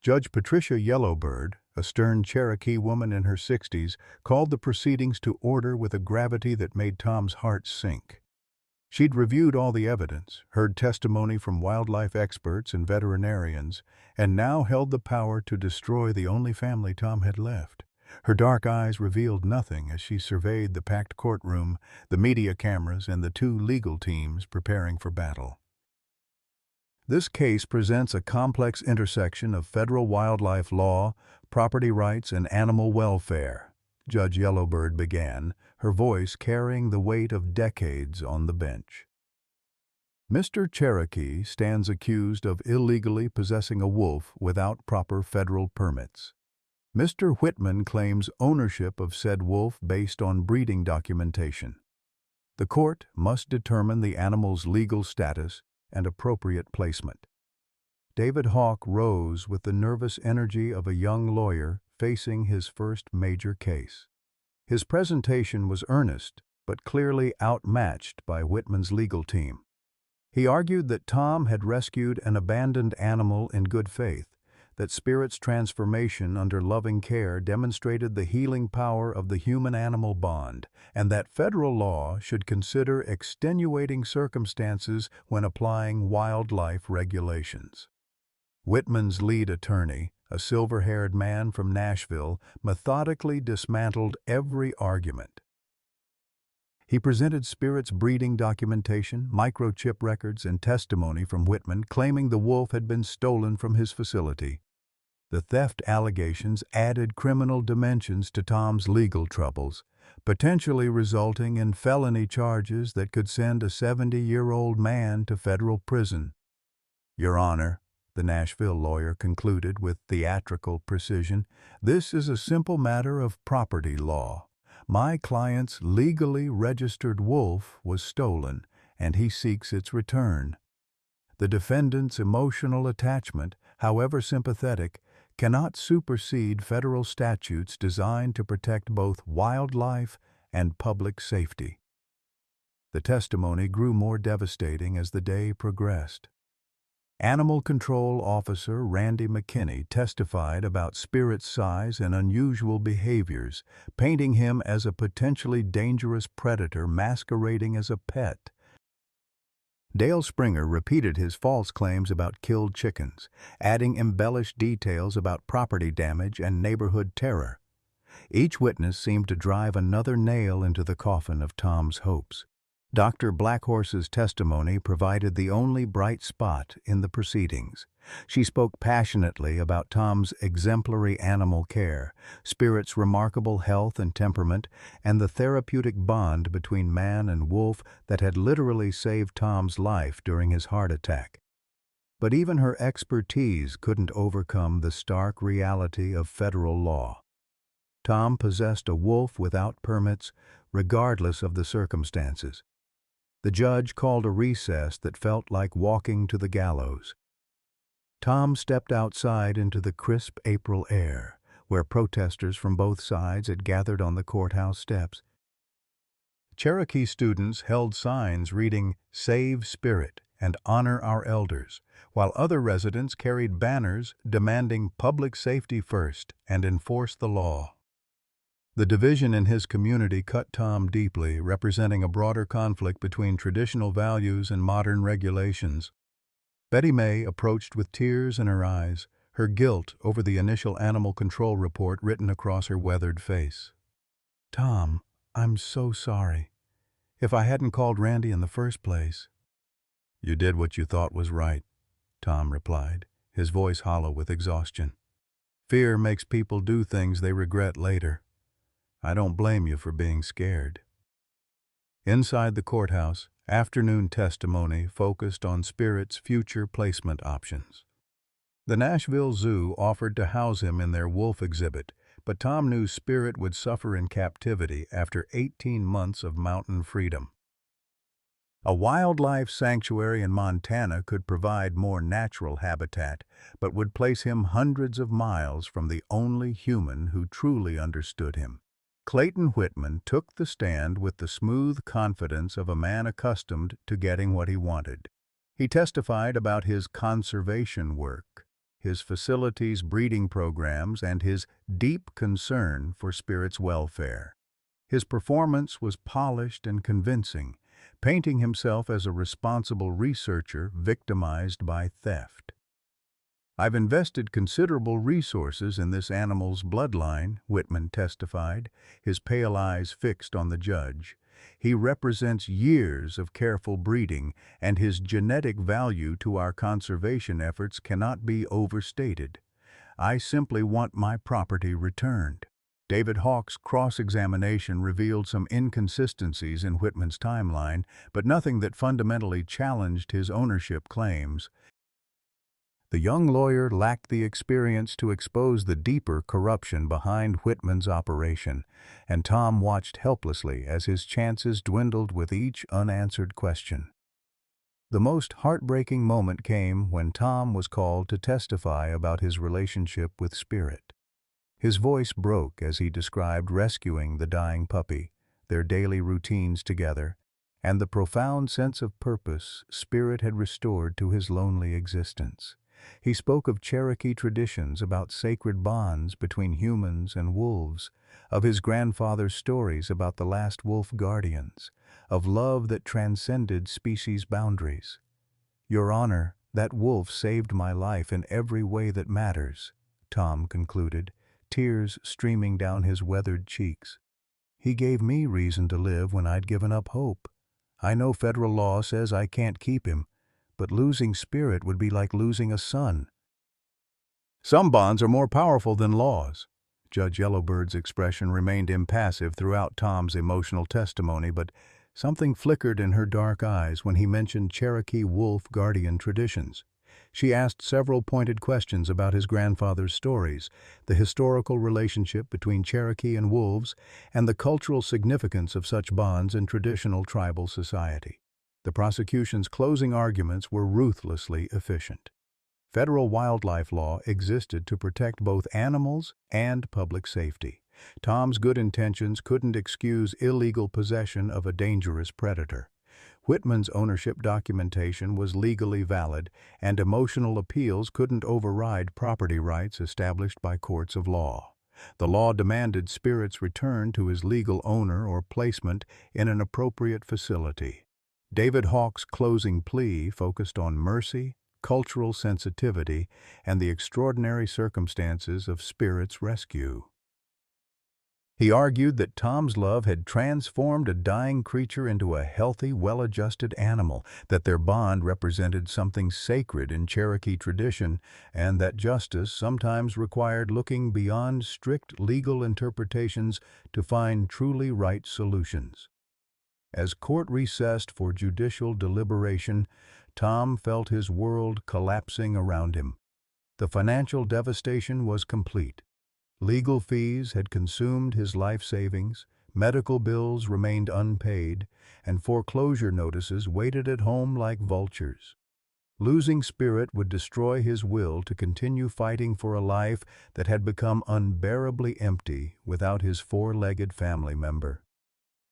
Speaker 1: Judge Patricia Yellowbird, a stern Cherokee woman in her 60s, called the proceedings to order with a gravity that made Tom's heart sink. She'd reviewed all the evidence, heard testimony from wildlife experts and veterinarians, and now held the power to destroy the only family Tom had left. Her dark eyes revealed nothing as she surveyed the packed courtroom, the media cameras, and the 2 legal teams preparing for battle. This case presents a complex intersection of federal wildlife law, property rights, and animal welfare, Judge Yellowbird began, her voice carrying the weight of decades on the bench. Mr. Cherokee stands accused of illegally possessing a wolf without proper federal permits. Mr. Whitman claims ownership of said wolf based on breeding documentation. The court must determine the animal's legal status and appropriate placement. David Hawk rose with the nervous energy of a young lawyer facing his first major case. His presentation was earnest, but clearly outmatched by Whitman's legal team. He argued that Tom had rescued an abandoned animal in good faith, that Spirit's transformation under loving care demonstrated the healing power of the human-animal bond, and that federal law should consider extenuating circumstances when applying wildlife regulations. Whitman's lead attorney, a silver-haired man from Nashville, methodically dismantled every argument. He presented Spirit's breeding documentation, microchip records, and testimony from Whitman claiming the wolf had been stolen from his facility. The theft allegations added criminal dimensions to Tom's legal troubles, potentially resulting in felony charges that could send a 70-year-old man to federal prison. "Your Honor," the Nashville lawyer concluded with theatrical precision, "this is a simple matter of property law. My client's legally registered wolf was stolen, and he seeks its return. The defendant's emotional attachment, however sympathetic, cannot supersede federal statutes designed to protect both wildlife and public safety." The testimony grew more devastating as the day progressed. Animal Control Officer Randy McKinney testified about Spirit's size and unusual behaviors, painting him as a potentially dangerous predator masquerading as a pet. Dale Springer repeated his false claims about killed chickens, adding embellished details about property damage and neighborhood terror. Each witness seemed to drive another nail into the coffin of Tom's hopes. Dr. Blackhorse's testimony provided the only bright spot in the proceedings. She spoke passionately about Tom's exemplary animal care, Spirit's remarkable health and temperament, and the therapeutic bond between man and wolf that had literally saved Tom's life during his heart attack. But even her expertise couldn't overcome the stark reality of federal law. Tom possessed a wolf without permits, regardless of the circumstances. The judge called a recess that felt like walking to the gallows. Tom stepped outside into the crisp April air, where protesters from both sides had gathered on the courthouse steps. Cherokee students held signs reading, "Save Spirit" and "Honor Our Elders," while other residents carried banners demanding public safety first and enforce the law. The division in his community cut Tom deeply, representing a broader conflict between traditional values and modern regulations. Betty May approached with tears in her eyes, her guilt over the initial animal control report written across her weathered face. "Tom, I'm so sorry. If I hadn't called Randy in the first place." "You did what you thought was right," Tom replied, his voice hollow with exhaustion. "Fear makes people do things they regret later. I don't blame you for being scared." Inside the courthouse, afternoon testimony focused on Spirit's future placement options. The Nashville Zoo offered to house him in their wolf exhibit, but Tom knew Spirit would suffer in captivity after 18 months of mountain freedom. A wildlife sanctuary in Montana could provide more natural habitat, but would place him hundreds of miles from the only human who truly understood him. Clayton Whitman took the stand with the smooth confidence of a man accustomed to getting what he wanted. He testified about his conservation work, his facility's breeding programs, and his deep concern for Spirit's welfare. His performance was polished and convincing, painting himself as a responsible researcher victimized by theft. "I've invested considerable resources in this animal's bloodline," Whitman testified, his pale eyes fixed on the judge. "He represents years of careful breeding, and his genetic value to our conservation efforts cannot be overstated. I simply want my property returned." David Hawk's cross-examination revealed some inconsistencies in Whitman's timeline, but nothing that fundamentally challenged his ownership claims. The young lawyer lacked the experience to expose the deeper corruption behind Whitman's operation, and Tom watched helplessly as his chances dwindled with each unanswered question. The most heartbreaking moment came when Tom was called to testify about his relationship with Spirit. His voice broke as he described rescuing the dying puppy, their daily routines together, and the profound sense of purpose Spirit had restored to his lonely existence. He spoke of Cherokee traditions about sacred bonds between humans and wolves, of his grandfather's stories about the last wolf guardians, of love that transcended species boundaries. "Your Honor, that wolf saved my life in every way that matters," Tom concluded, tears streaming down his weathered cheeks. "He gave me reason to live when I'd given up hope. I know federal law says I can't keep him, but losing Spirit would be like losing a son." "Some bonds are more powerful than laws." Judge Yellowbird's expression remained impassive throughout Tom's emotional testimony, but something flickered in her dark eyes when he mentioned Cherokee wolf guardian traditions. She asked several pointed questions about his grandfather's stories, the historical relationship between Cherokee and wolves, and the cultural significance of such bonds in traditional tribal society. The prosecution's closing arguments were ruthlessly efficient. Federal wildlife law existed to protect both animals and public safety. Tom's good intentions couldn't excuse illegal possession of a dangerous predator. Whitman's ownership documentation was legally valid, and emotional appeals couldn't override property rights established by courts of law. The law demanded Spirit's return to his legal owner or placement in an appropriate facility. David Hawk's closing plea focused on mercy, cultural sensitivity, and the extraordinary circumstances of Spirit's rescue. He argued that Tom's love had transformed a dying creature into a healthy, well-adjusted animal, that their bond represented something sacred in Cherokee tradition, and that justice sometimes required looking beyond strict legal interpretations to find truly right solutions. As court recessed for judicial deliberation, Tom felt his world collapsing around him. The financial devastation was complete. Legal fees had consumed his life savings, medical bills remained unpaid, and foreclosure notices waited at home like vultures. Losing Spirit would destroy his will to continue fighting for a life that had become unbearably empty without his four-legged family member.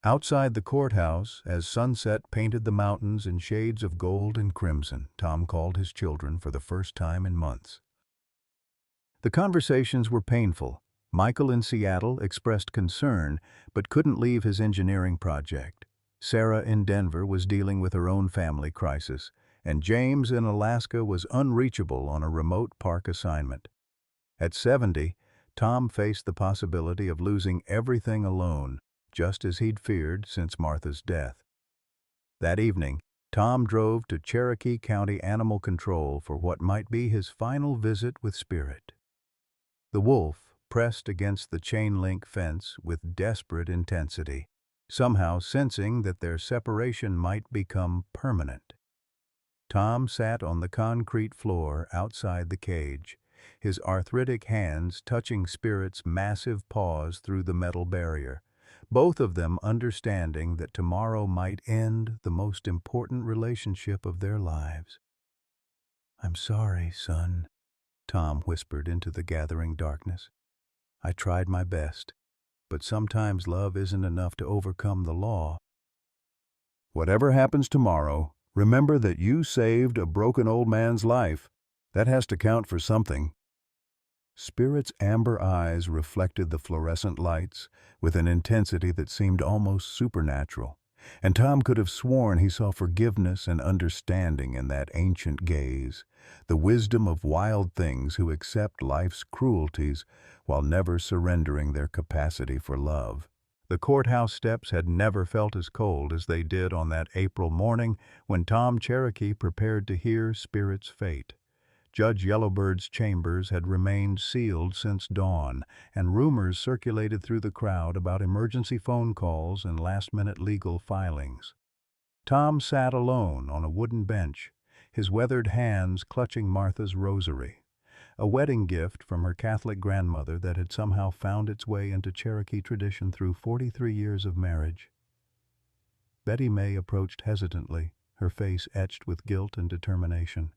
Speaker 1: Outside the courthouse, as sunset painted the mountains in shades of gold and crimson, Tom called his children for the first time in months. The conversations were painful. Michael in Seattle expressed concern, but couldn't leave his engineering project. Sarah in Denver was dealing with her own family crisis, and James in Alaska was unreachable on a remote park assignment. At 70, Tom faced the possibility of losing everything alone, just as he'd feared since Martha's death. That evening, Tom drove to Cherokee County Animal Control for what might be his final visit with Spirit. The wolf pressed against the chain-link fence with desperate intensity, somehow sensing that their separation might become permanent. Tom sat on the concrete floor outside the cage, his arthritic hands touching Spirit's massive paws through the metal barrier, both of them understanding that tomorrow might end the most important relationship of their lives. "I'm sorry, son," Tom whispered into the gathering darkness. "I tried my best, but sometimes love isn't enough to overcome the law. Whatever happens tomorrow, remember that you saved a broken old man's life. That has to count for something." Spirit's amber eyes reflected the fluorescent lights with an intensity that seemed almost supernatural, and Tom could have sworn he saw forgiveness and understanding in that ancient gaze, the wisdom of wild things who accept life's cruelties while never surrendering their capacity for love. The courthouse steps had never felt as cold as they did on that April morning when Tom Cherokee prepared to hear Spirit's fate. Judge Yellowbird's chambers had remained sealed since dawn, and rumors circulated through the crowd about emergency phone calls and last-minute legal filings. Tom sat alone on a wooden bench, his weathered hands clutching Martha's rosary, a wedding gift from her Catholic grandmother that had somehow found its way into Cherokee tradition through 43 years of marriage. Betty May approached hesitantly, her face etched with guilt and determination.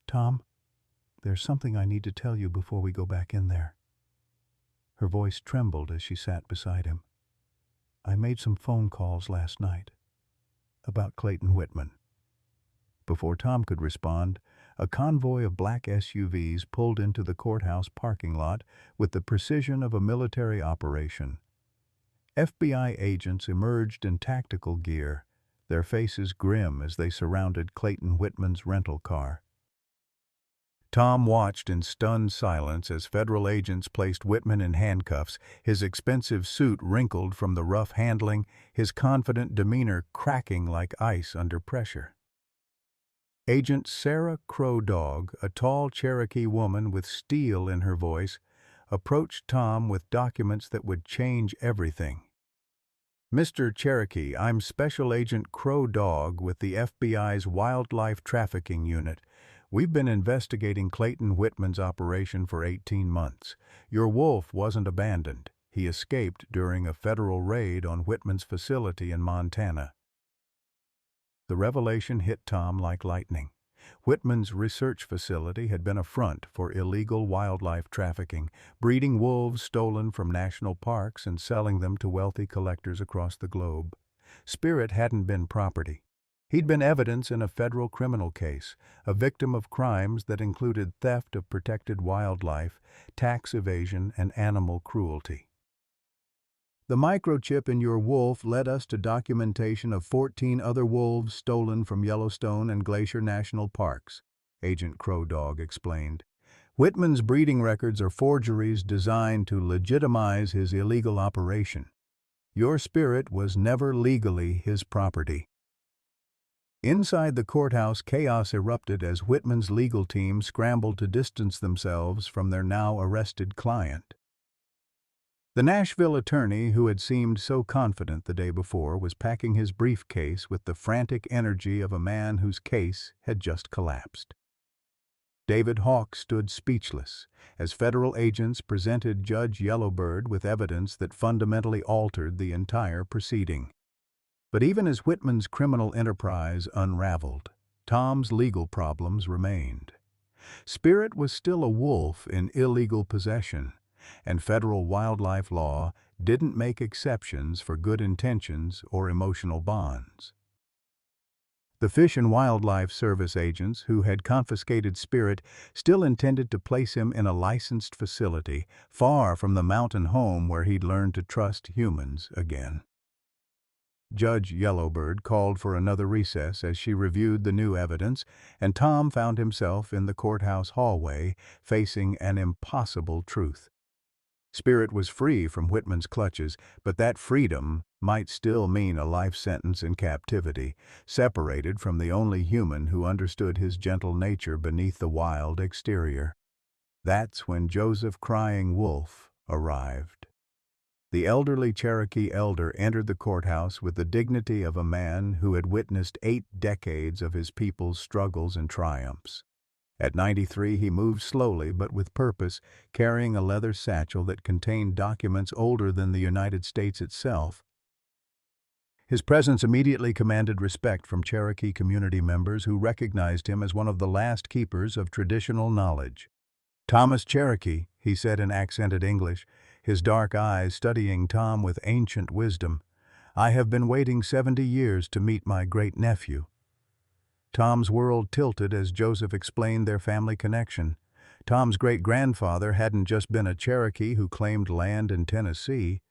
Speaker 1: "Tom, there's something I need to tell you before we go back in there." Her voice trembled as she sat beside him. "I made some phone calls last night about Clayton Whitman." Before Tom could respond, a convoy of black SUVs pulled into the courthouse parking lot with the precision of a military operation. FBI agents emerged in tactical gear, their faces grim as they surrounded Clayton Whitman's rental car. Tom watched in stunned silence as federal agents placed Whitman in handcuffs, his expensive suit wrinkled from the rough handling, his confident demeanor cracking like ice under pressure. Agent Sarah Crow Dog, a tall Cherokee woman with steel in her voice, approached Tom with documents that would change everything. "Mr. Cherokee, I'm Special Agent Crow Dog with the FBI's Wildlife Trafficking Unit. We've been investigating Clayton Whitman's operation for 18 months. Your wolf wasn't abandoned. He escaped during a federal raid on Whitman's facility in Montana." The revelation hit Tom like lightning. Whitman's research facility had been a front for illegal wildlife trafficking, breeding wolves stolen from national parks and selling them to wealthy collectors across the globe. Spirit hadn't been property. He'd been evidence in a federal criminal case, a victim of crimes that included theft of protected wildlife, tax evasion, and animal cruelty. "The microchip in your wolf led us to documentation of 14 other wolves stolen from Yellowstone and Glacier National Parks," Agent Crow Dog explained. Whitman's breeding records are forgeries designed to legitimize his illegal operation. Your spirit was never legally his property. Inside the courthouse, chaos erupted as Whitman's legal team scrambled to distance themselves from their now arrested client. The Nashville attorney, who had seemed so confident the day before, was packing his briefcase with the frantic energy of a man whose case had just collapsed. David Hawk stood speechless as federal agents presented Judge Yellowbird with evidence that fundamentally altered the entire proceeding. But even as Whitman's criminal enterprise unraveled, Tom's legal problems remained. Spirit was still a wolf in illegal possession, and federal wildlife law didn't make exceptions for good intentions or emotional bonds. The Fish and Wildlife Service agents who had confiscated Spirit still intended to place him in a licensed facility far from the mountain home where he'd learned to trust humans again. Judge Yellowbird called for another recess as she reviewed the new evidence, and Tom found himself in the courthouse hallway facing an impossible truth. Spirit was free from Whitman's clutches, but that freedom might still mean a life sentence in captivity, separated from the only human who understood his gentle nature beneath the wild exterior. That's when Joseph Crying Wolf arrived. The elderly Cherokee elder entered the courthouse with the dignity of a man who had witnessed 8 decades of his people's struggles and triumphs. At 93, he moved slowly but with purpose, carrying a leather satchel that contained documents older than the United States itself. His presence immediately commanded respect from Cherokee community members who recognized him as one of the last keepers of traditional knowledge. "Thomas Cherokee," he said in accented English, his dark eyes studying Tom with ancient wisdom, "I have been waiting 70 years to meet my great-nephew." Tom's world tilted as Joseph explained their family connection. Tom's great-grandfather hadn't just been a Cherokee who claimed land in Tennessee.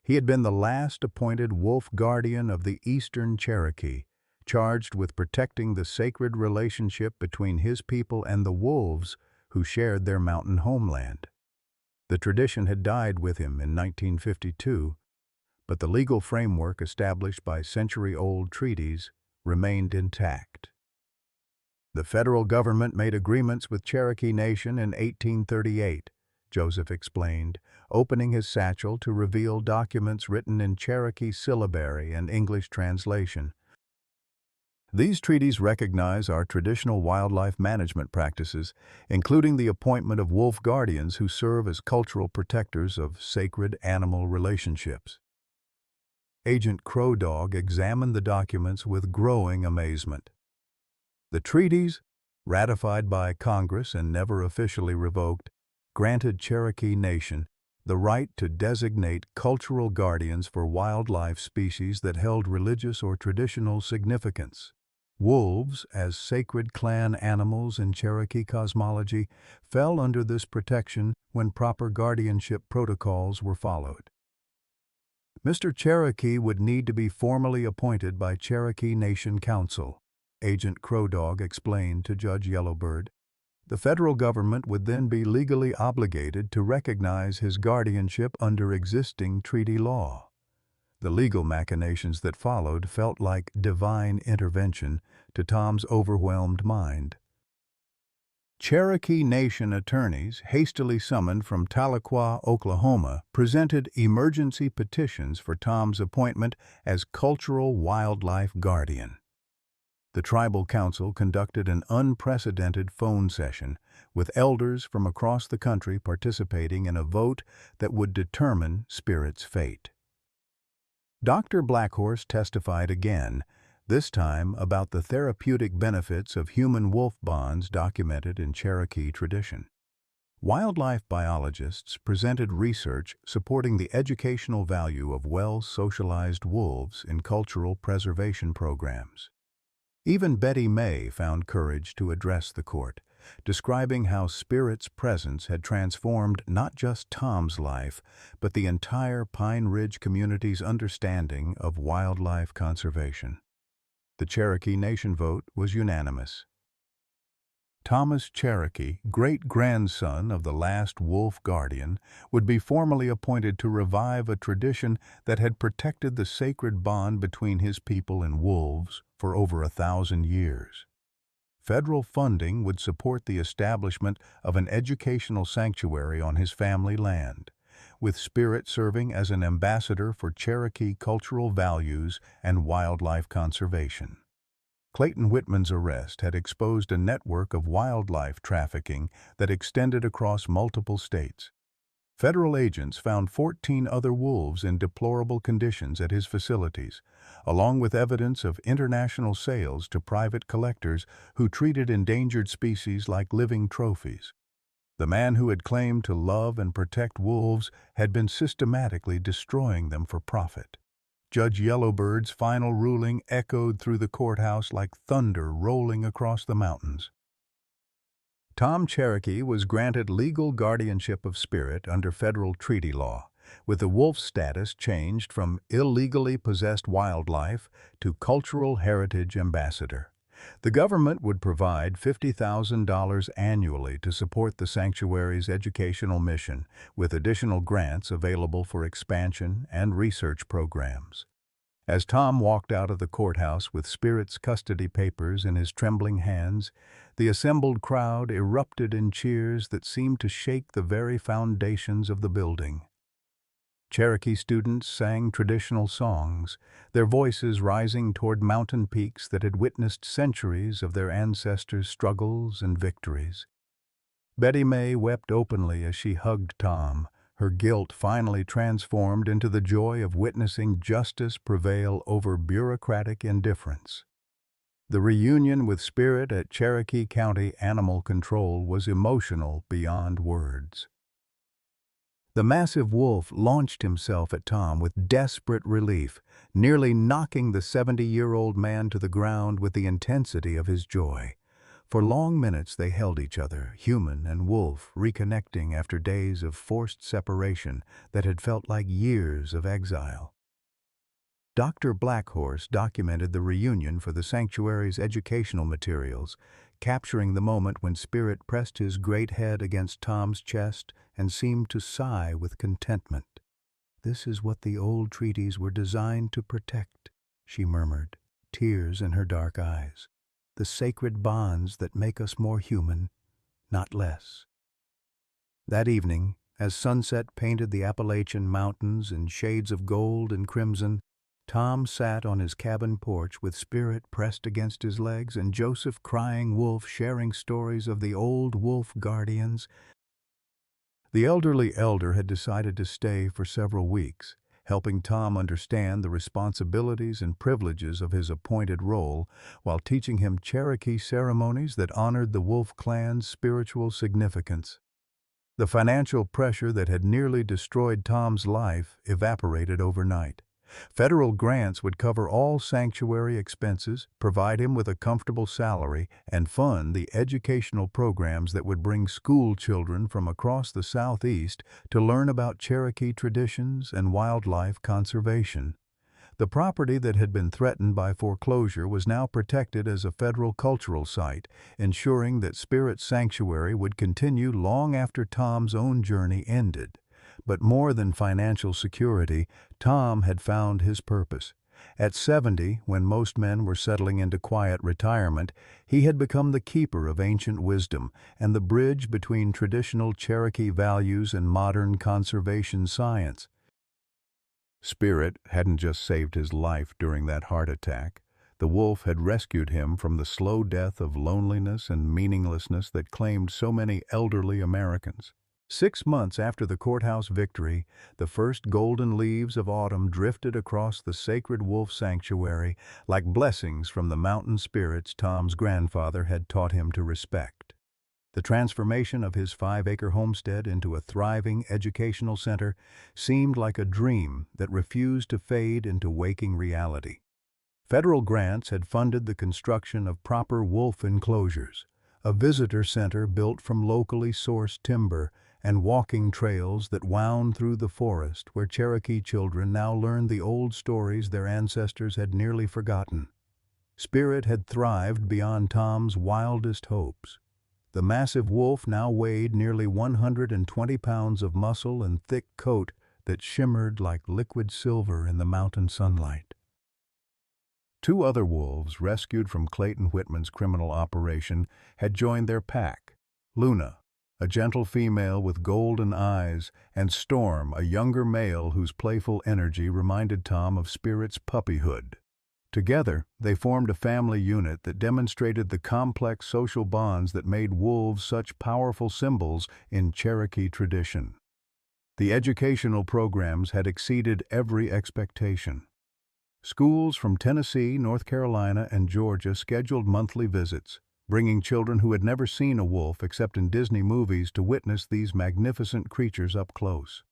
Speaker 1: He had been the last appointed wolf guardian of the Eastern Cherokee, charged with protecting the sacred relationship between his people and the wolves who shared their mountain homeland. The tradition had died with him in 1952, but the legal framework established by century-old treaties remained intact. The federal government made agreements with Cherokee Nation in 1838, Joseph explained, opening his satchel to reveal documents written in Cherokee syllabary and English translation. These treaties recognize our traditional wildlife management practices, including the appointment of wolf guardians who serve as cultural protectors of sacred animal relationships. Agent Crow Dog examined the documents with growing amazement. The treaties, ratified by Congress and never officially revoked, granted Cherokee Nation the right to designate cultural guardians for wildlife species that held religious or traditional significance. Wolves, as sacred clan animals in Cherokee cosmology, fell under this protection when proper guardianship protocols were followed. Mr. Cherokee would need to be formally appointed by Cherokee Nation Council, Agent Crow Dog explained to Judge Yellowbird. The federal government would then be legally obligated to recognize his guardianship under existing treaty law. The legal machinations that followed felt like divine intervention to Tom's overwhelmed mind. Cherokee Nation attorneys, hastily summoned from Tahlequah, Oklahoma, presented emergency petitions for Tom's appointment as cultural wildlife guardian. The tribal council conducted an unprecedented phone session, with elders from across the country participating in a vote that would determine Spirit's fate. Dr. Blackhorse testified again, this time about the therapeutic benefits of human-wolf bonds documented in Cherokee tradition. Wildlife biologists presented research supporting the educational value of well-socialized wolves in cultural preservation programs. Even Betty May found courage to address the court, describing how Spirit's presence had transformed not just Tom's life, but the entire Pine Ridge community's understanding of wildlife conservation. The Cherokee Nation vote was unanimous. Thomas Cherokee, great-grandson of the last wolf guardian, would be formally appointed to revive a tradition that had protected the sacred bond between his people and wolves for over 1,000 years. Federal funding would support the establishment of an educational sanctuary on his family land, with Spirit serving as an ambassador for Cherokee cultural values and wildlife conservation. Clayton Whitman's arrest had exposed a network of wildlife trafficking that extended across multiple states. Federal agents found 14 other wolves in deplorable conditions at his facilities, along with evidence of international sales to private collectors who treated endangered species like living trophies. The man who had claimed to love and protect wolves had been systematically destroying them for profit. Judge Yellowbird's final ruling echoed through the courthouse like thunder rolling across the mountains. Tom Cherokee was granted legal guardianship of Spirit under federal treaty law, with the wolf status changed from illegally possessed wildlife to cultural heritage ambassador. The government would provide $50,000 annually to support the sanctuary's educational mission, with additional grants available for expansion and research programs. As Tom walked out of the courthouse with Spirit's custody papers in his trembling hands, the assembled crowd erupted in cheers that seemed to shake the very foundations of the building. Cherokee students sang traditional songs, their voices rising toward mountain peaks that had witnessed centuries of their ancestors' struggles and victories. Betty May wept openly as she hugged Tom, her guilt finally transformed into the joy of witnessing justice prevail over bureaucratic indifference. The reunion with Spirit at Cherokee County Animal Control was emotional beyond words. The massive wolf launched himself at Tom with desperate relief, nearly knocking the 70-year-old man to the ground with the intensity of his joy. For long minutes they held each other, human and wolf, reconnecting after days of forced separation that had felt like years of exile. Dr. Blackhorse documented the reunion for the sanctuary's educational materials, capturing the moment when Spirit pressed his great head against Tom's chest and seemed to sigh with contentment. "This is what the old treaties were designed to protect," she murmured, tears in her dark eyes. "The sacred bonds that make us more human, not less." That evening, as sunset painted the Appalachian Mountains in shades of gold and crimson, Tom sat on his cabin porch with Spirit pressed against his legs and Joseph Crying Wolf sharing stories of the old wolf guardians. The elderly elder had decided to stay for several weeks, helping Tom understand the responsibilities and privileges of his appointed role while teaching him Cherokee ceremonies that honored the Wolf clan's spiritual significance. The financial pressure that had nearly destroyed Tom's life evaporated overnight. Federal grants would cover all sanctuary expenses, provide him with a comfortable salary, and fund the educational programs that would bring school children from across the Southeast to learn about Cherokee traditions and wildlife conservation. The property that had been threatened by foreclosure was now protected as a federal cultural site, ensuring that Spirit Sanctuary would continue long after Tom's own journey ended. But more than financial security, Tom had found his purpose. At 70, when most men were settling into quiet retirement, he had become the keeper of ancient wisdom and the bridge between traditional Cherokee values and modern conservation science. Spirit hadn't just saved his life during that heart attack. The wolf had rescued him from the slow death of loneliness and meaninglessness that claimed so many elderly Americans. 6 months after the courthouse victory, the first golden leaves of autumn drifted across the sacred wolf sanctuary like blessings from the mountain spirits Tom's grandfather had taught him to respect. The transformation of his 5-acre homestead into a thriving educational center seemed like a dream that refused to fade into waking reality. Federal grants had funded the construction of proper wolf enclosures, a visitor center built from locally sourced timber, and walking trails that wound through the forest where Cherokee children now learned the old stories their ancestors had nearly forgotten. Spirit had thrived beyond Tom's wildest hopes. The massive wolf now weighed nearly 120 pounds of muscle and thick coat that shimmered like liquid silver in the mountain sunlight. Two other wolves, rescued from Clayton Whitman's criminal operation, had joined their pack. Luna, a gentle female with golden eyes, and Storm, a younger male whose playful energy reminded Tom of Spirit's puppyhood. Together, they formed a family unit that demonstrated the complex social bonds that made wolves such powerful symbols in Cherokee tradition. The educational programs had exceeded every expectation. Schools from Tennessee, North Carolina, and Georgia scheduled monthly visits, bringing children who had never seen a wolf except in Disney movies to witness these magnificent creatures up close.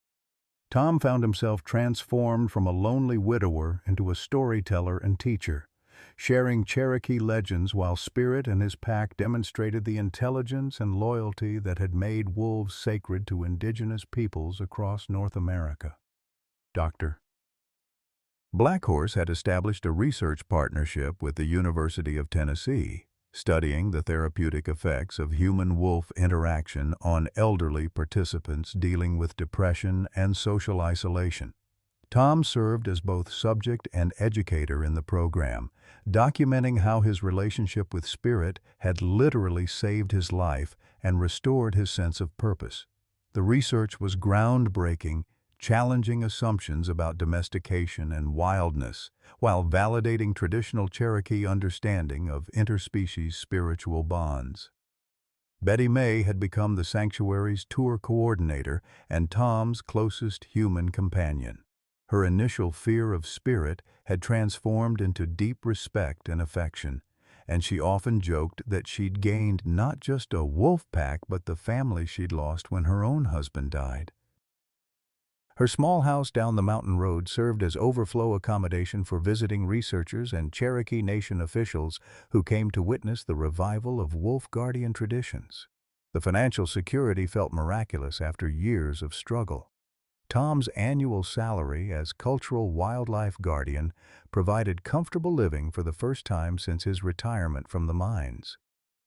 Speaker 1: Tom found himself transformed from a lonely widower into a storyteller and teacher, sharing Cherokee legends while Spirit and his pack demonstrated the intelligence and loyalty that had made wolves sacred to indigenous peoples across North America. Dr. Blackhorse had established a research partnership with the University of Tennessee, studying the therapeutic effects of human-wolf interaction on elderly participants dealing with depression and social isolation. Tom served as both subject and educator in the program, documenting how his relationship with Spirit had literally saved his life and restored his sense of purpose. The research was groundbreaking, challenging assumptions about domestication and wildness, while validating traditional Cherokee understanding of interspecies spiritual bonds. Betty May had become the sanctuary's tour coordinator and Tom's closest human companion. Her initial fear of Spirit had transformed into deep respect and affection, and she often joked that she'd gained not just a wolf pack but the family she'd lost when her own husband died. Her small house down the mountain road served as overflow accommodation for visiting researchers and Cherokee Nation officials who came to witness the revival of wolf guardian traditions. The financial security felt miraculous after years of struggle. Tom's annual salary as cultural wildlife guardian provided comfortable living for the first time since his retirement from the mines.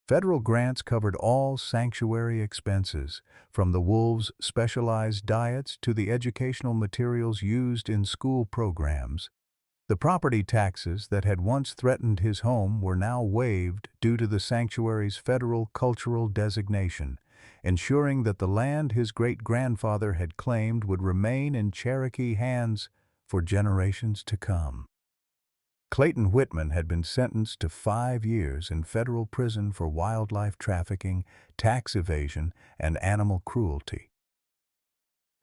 Speaker 1: Federal grants covered all sanctuary expenses, from the wolves' specialized diets to the educational materials used in school programs. The property taxes that had once threatened his home were now waived due to the sanctuary's federal cultural designation, ensuring that the land his great-grandfather had claimed would remain in Cherokee hands for generations to come. Clayton Whitman had been sentenced to 5 years in federal prison for wildlife trafficking, tax evasion, and animal cruelty.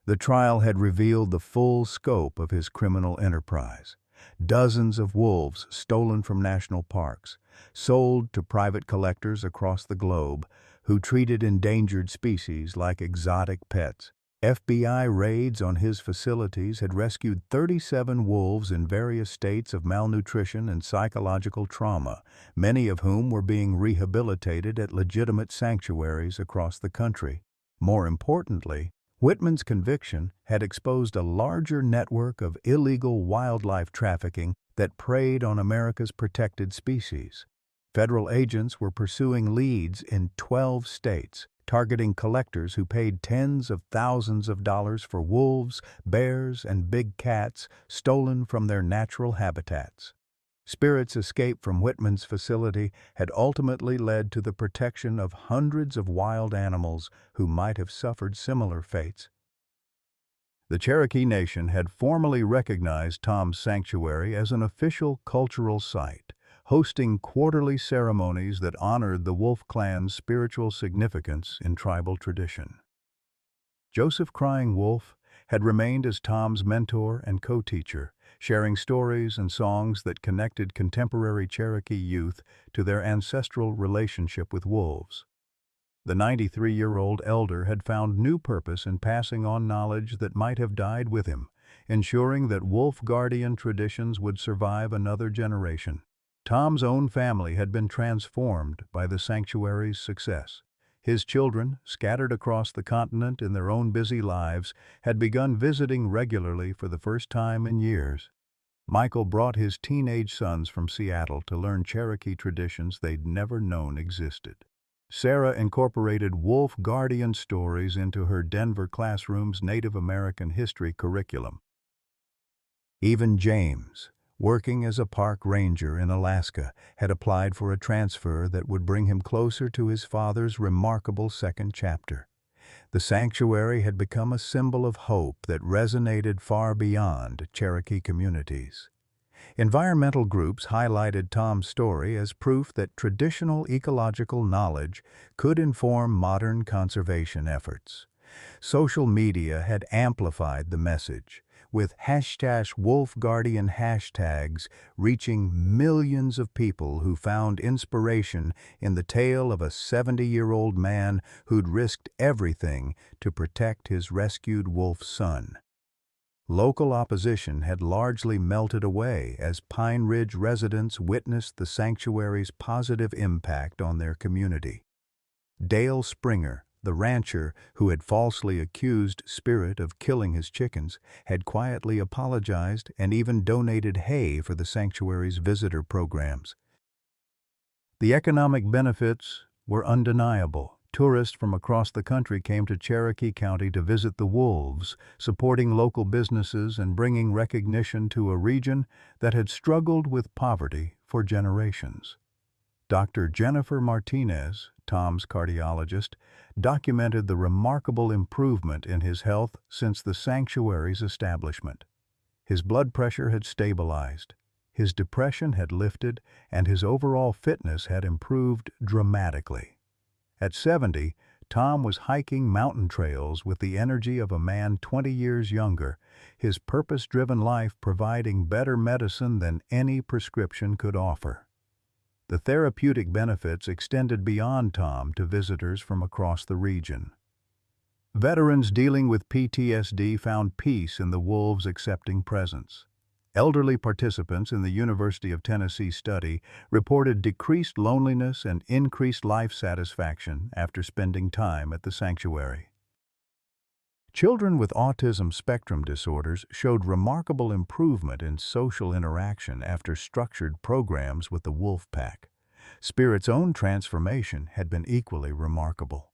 Speaker 1: The trial had revealed the full scope of his criminal enterprise. Dozens of wolves stolen from national parks, sold to private collectors across the globe who treated endangered species like exotic pets. FBI raids on his facilities had rescued 37 wolves in various states of malnutrition and psychological trauma, many of whom were being rehabilitated at legitimate sanctuaries across the country. More importantly, Whitman's conviction had exposed a larger network of illegal wildlife trafficking that preyed on America's protected species. Federal agents were pursuing leads in 12 states, targeting collectors who paid tens of thousands of dollars for wolves, bears, and big cats stolen from their natural habitats. Spirit's escape from Whitman's facility had ultimately led to the protection of hundreds of wild animals who might have suffered similar fates. The Cherokee Nation had formally recognized Tom's sanctuary as an official cultural site, hosting quarterly ceremonies that honored the Wolf Clan's spiritual significance in tribal tradition. Joseph Crying Wolf had remained as Tom's mentor and co-teacher, sharing stories and songs that connected contemporary Cherokee youth to their ancestral relationship with wolves. The 93-year-old elder had found new purpose in passing on knowledge that might have died with him, ensuring that wolf guardian traditions would survive another generation. Tom's own family had been transformed by the sanctuary's success. His children, scattered across the continent in their own busy lives, had begun visiting regularly for the first time in years. Michael brought his teenage sons from Seattle to learn Cherokee traditions they'd never known existed. Sarah incorporated wolf guardian stories into her Denver classroom's Native American history curriculum. Even James, working as a park ranger in Alaska, had applied for a transfer that would bring him closer to his father's remarkable second chapter. The sanctuary had become a symbol of hope that resonated far beyond Cherokee communities. Environmental groups highlighted Tom's story as proof that traditional ecological knowledge could inform modern conservation efforts. Social media had amplified the message, with #WolfGuardian hashtags reaching millions of people who found inspiration in the tale of a 70-year-old man who'd risked everything to protect his rescued wolf son. Local opposition had largely melted away as Pine Ridge residents witnessed the sanctuary's positive impact on their community. Dale Springer, the rancher who had falsely accused Spirit of killing his chickens, had quietly apologized and even donated hay for the sanctuary's visitor programs. The economic benefits were undeniable. Tourists from across the country came to Cherokee County to visit the wolves, supporting local businesses and bringing recognition to a region that had struggled with poverty for generations. Dr. Jennifer Martinez, Tom's cardiologist, documented the remarkable improvement in his health since the sanctuary's establishment. His blood pressure had stabilized, his depression had lifted, and his overall fitness had improved dramatically. At 70, Tom was hiking mountain trails with the energy of a man 20 years younger, his purpose-driven life providing better medicine than any prescription could offer. The therapeutic benefits extended beyond Tom to visitors from across the region. Veterans dealing with PTSD found peace in the wolves' accepting presence. Elderly participants in the University of Tennessee study reported decreased loneliness and increased life satisfaction after spending time at the sanctuary. Children with autism spectrum disorders showed remarkable improvement in social interaction after structured programs with the wolf pack. Spirit's own transformation had been equally remarkable.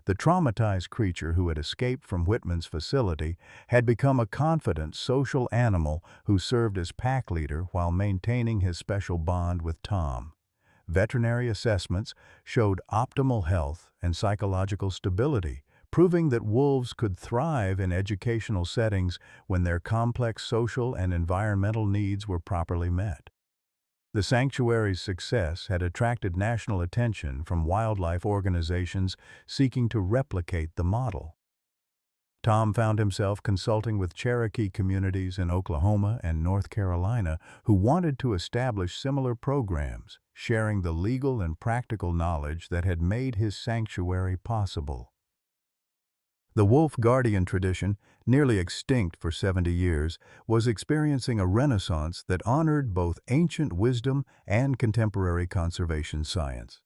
Speaker 1: The traumatized creature who had escaped from Whitman's facility had become a confident social animal who served as pack leader while maintaining his special bond with Tom. Veterinary assessments showed optimal health and psychological stability, proving that wolves could thrive in educational settings when their complex social and environmental needs were properly met. The sanctuary's success had attracted national attention from wildlife organizations seeking to replicate the model. Tom found himself consulting with Cherokee communities in Oklahoma and North Carolina who wanted to establish similar programs, sharing the legal and practical knowledge that had made his sanctuary possible. The wolf guardian tradition, nearly extinct for 70 years, was experiencing a renaissance that honored both ancient wisdom and contemporary conservation science.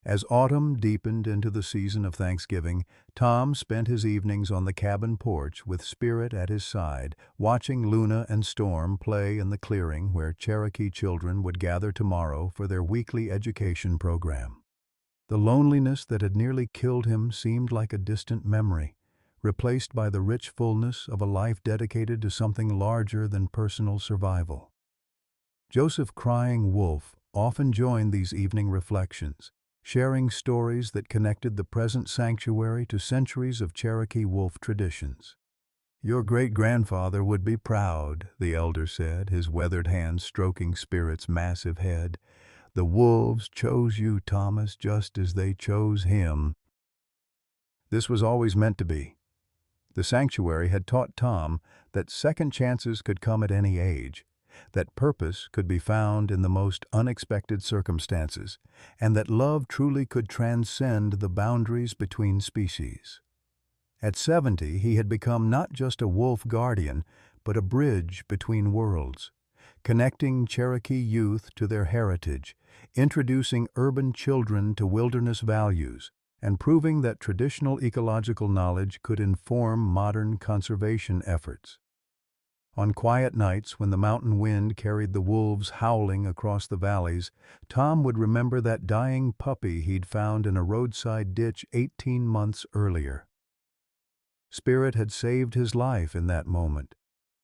Speaker 1: As autumn deepened into the season of Thanksgiving, Tom spent his evenings on the cabin porch with Spirit at his side, watching Luna and Storm play in the clearing where Cherokee children would gather tomorrow for their weekly education program. The loneliness that had nearly killed him seemed like a distant memory, replaced by the rich fullness of a life dedicated to something larger than personal survival. Joseph Crying Wolf often joined these evening reflections, sharing stories that connected the present sanctuary to centuries of Cherokee wolf traditions. "Your great-grandfather would be proud," the elder said, his weathered hand stroking Spirit's massive head. "The wolves chose you, Thomas, just as they chose him." This was always meant to be. The sanctuary had taught Tom that second chances could come at any age, that purpose could be found in the most unexpected circumstances, and that love truly could transcend the boundaries between species. At 70, he had become not just a wolf guardian, but a bridge between worlds, connecting Cherokee youth to their heritage, introducing urban children to wilderness values, and proving that traditional ecological knowledge could inform modern conservation efforts. On quiet nights when the mountain wind carried the wolves howling across the valleys, Tom would remember that dying puppy he'd found in a roadside ditch 18 months earlier. Spirit had saved his life in that moment,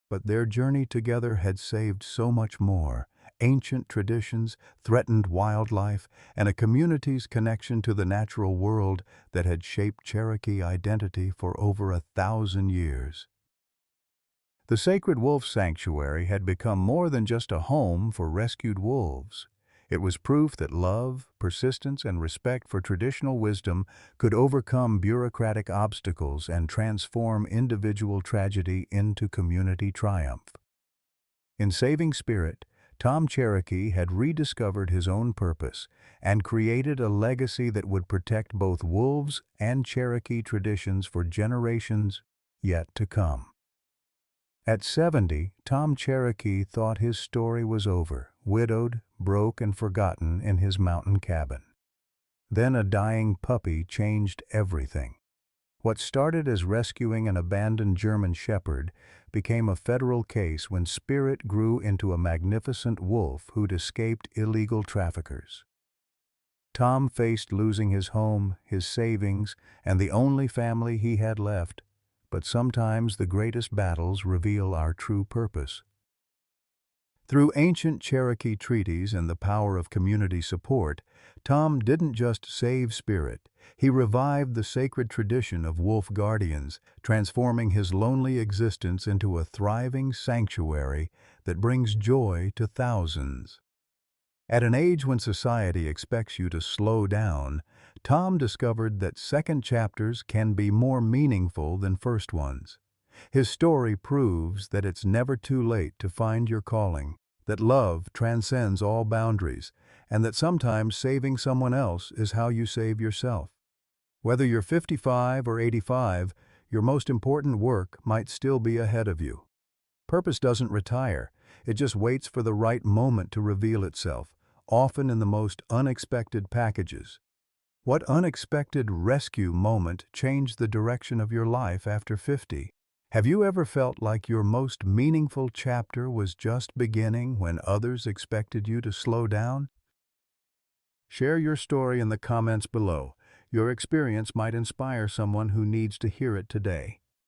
Speaker 1: but their journey together had saved so much more: ancient traditions, threatened wildlife, and a community's connection to the natural world that had shaped Cherokee identity for over 1,000 years. The Sacred Wolf Sanctuary had become more than just a home for rescued wolves. It was proof that love, persistence, and respect for traditional wisdom could overcome bureaucratic obstacles and transform individual tragedy into community triumph. In saving Spirit, Tom Cherokee had rediscovered his own purpose and created a legacy that would protect both wolves and Cherokee traditions for generations yet to come. At 70, Tom Cherokee thought his story was over, widowed, broke, and forgotten in his mountain cabin. Then a dying puppy changed everything. What started as rescuing an abandoned German shepherd became a federal case when Spirit grew into a magnificent wolf who'd escaped illegal traffickers. Tom faced losing his home, his savings, and the only family he had left. But sometimes the greatest battles reveal our true purpose. Through ancient Cherokee treaties and the power of community support, Tom didn't just save Spirit, he revived the sacred tradition of wolf guardians, transforming his lonely existence into a thriving sanctuary that brings joy to thousands. At an age when society expects you to slow down, Tom discovered that second chapters can be more meaningful than first ones. His story proves that it's never too late to find your calling, that love transcends all boundaries, and that sometimes saving someone else is how you save yourself. Whether you're 55 or 85, your most important work might still be ahead of you. Purpose doesn't retire, it just waits for the right moment to reveal itself, often in the most unexpected packages. What unexpected rescue moment changed the direction of your life after 50? Have you ever felt like your most meaningful chapter was just beginning when others expected you to slow down? Share your story in the comments below. Your experience might inspire someone who needs to hear it today.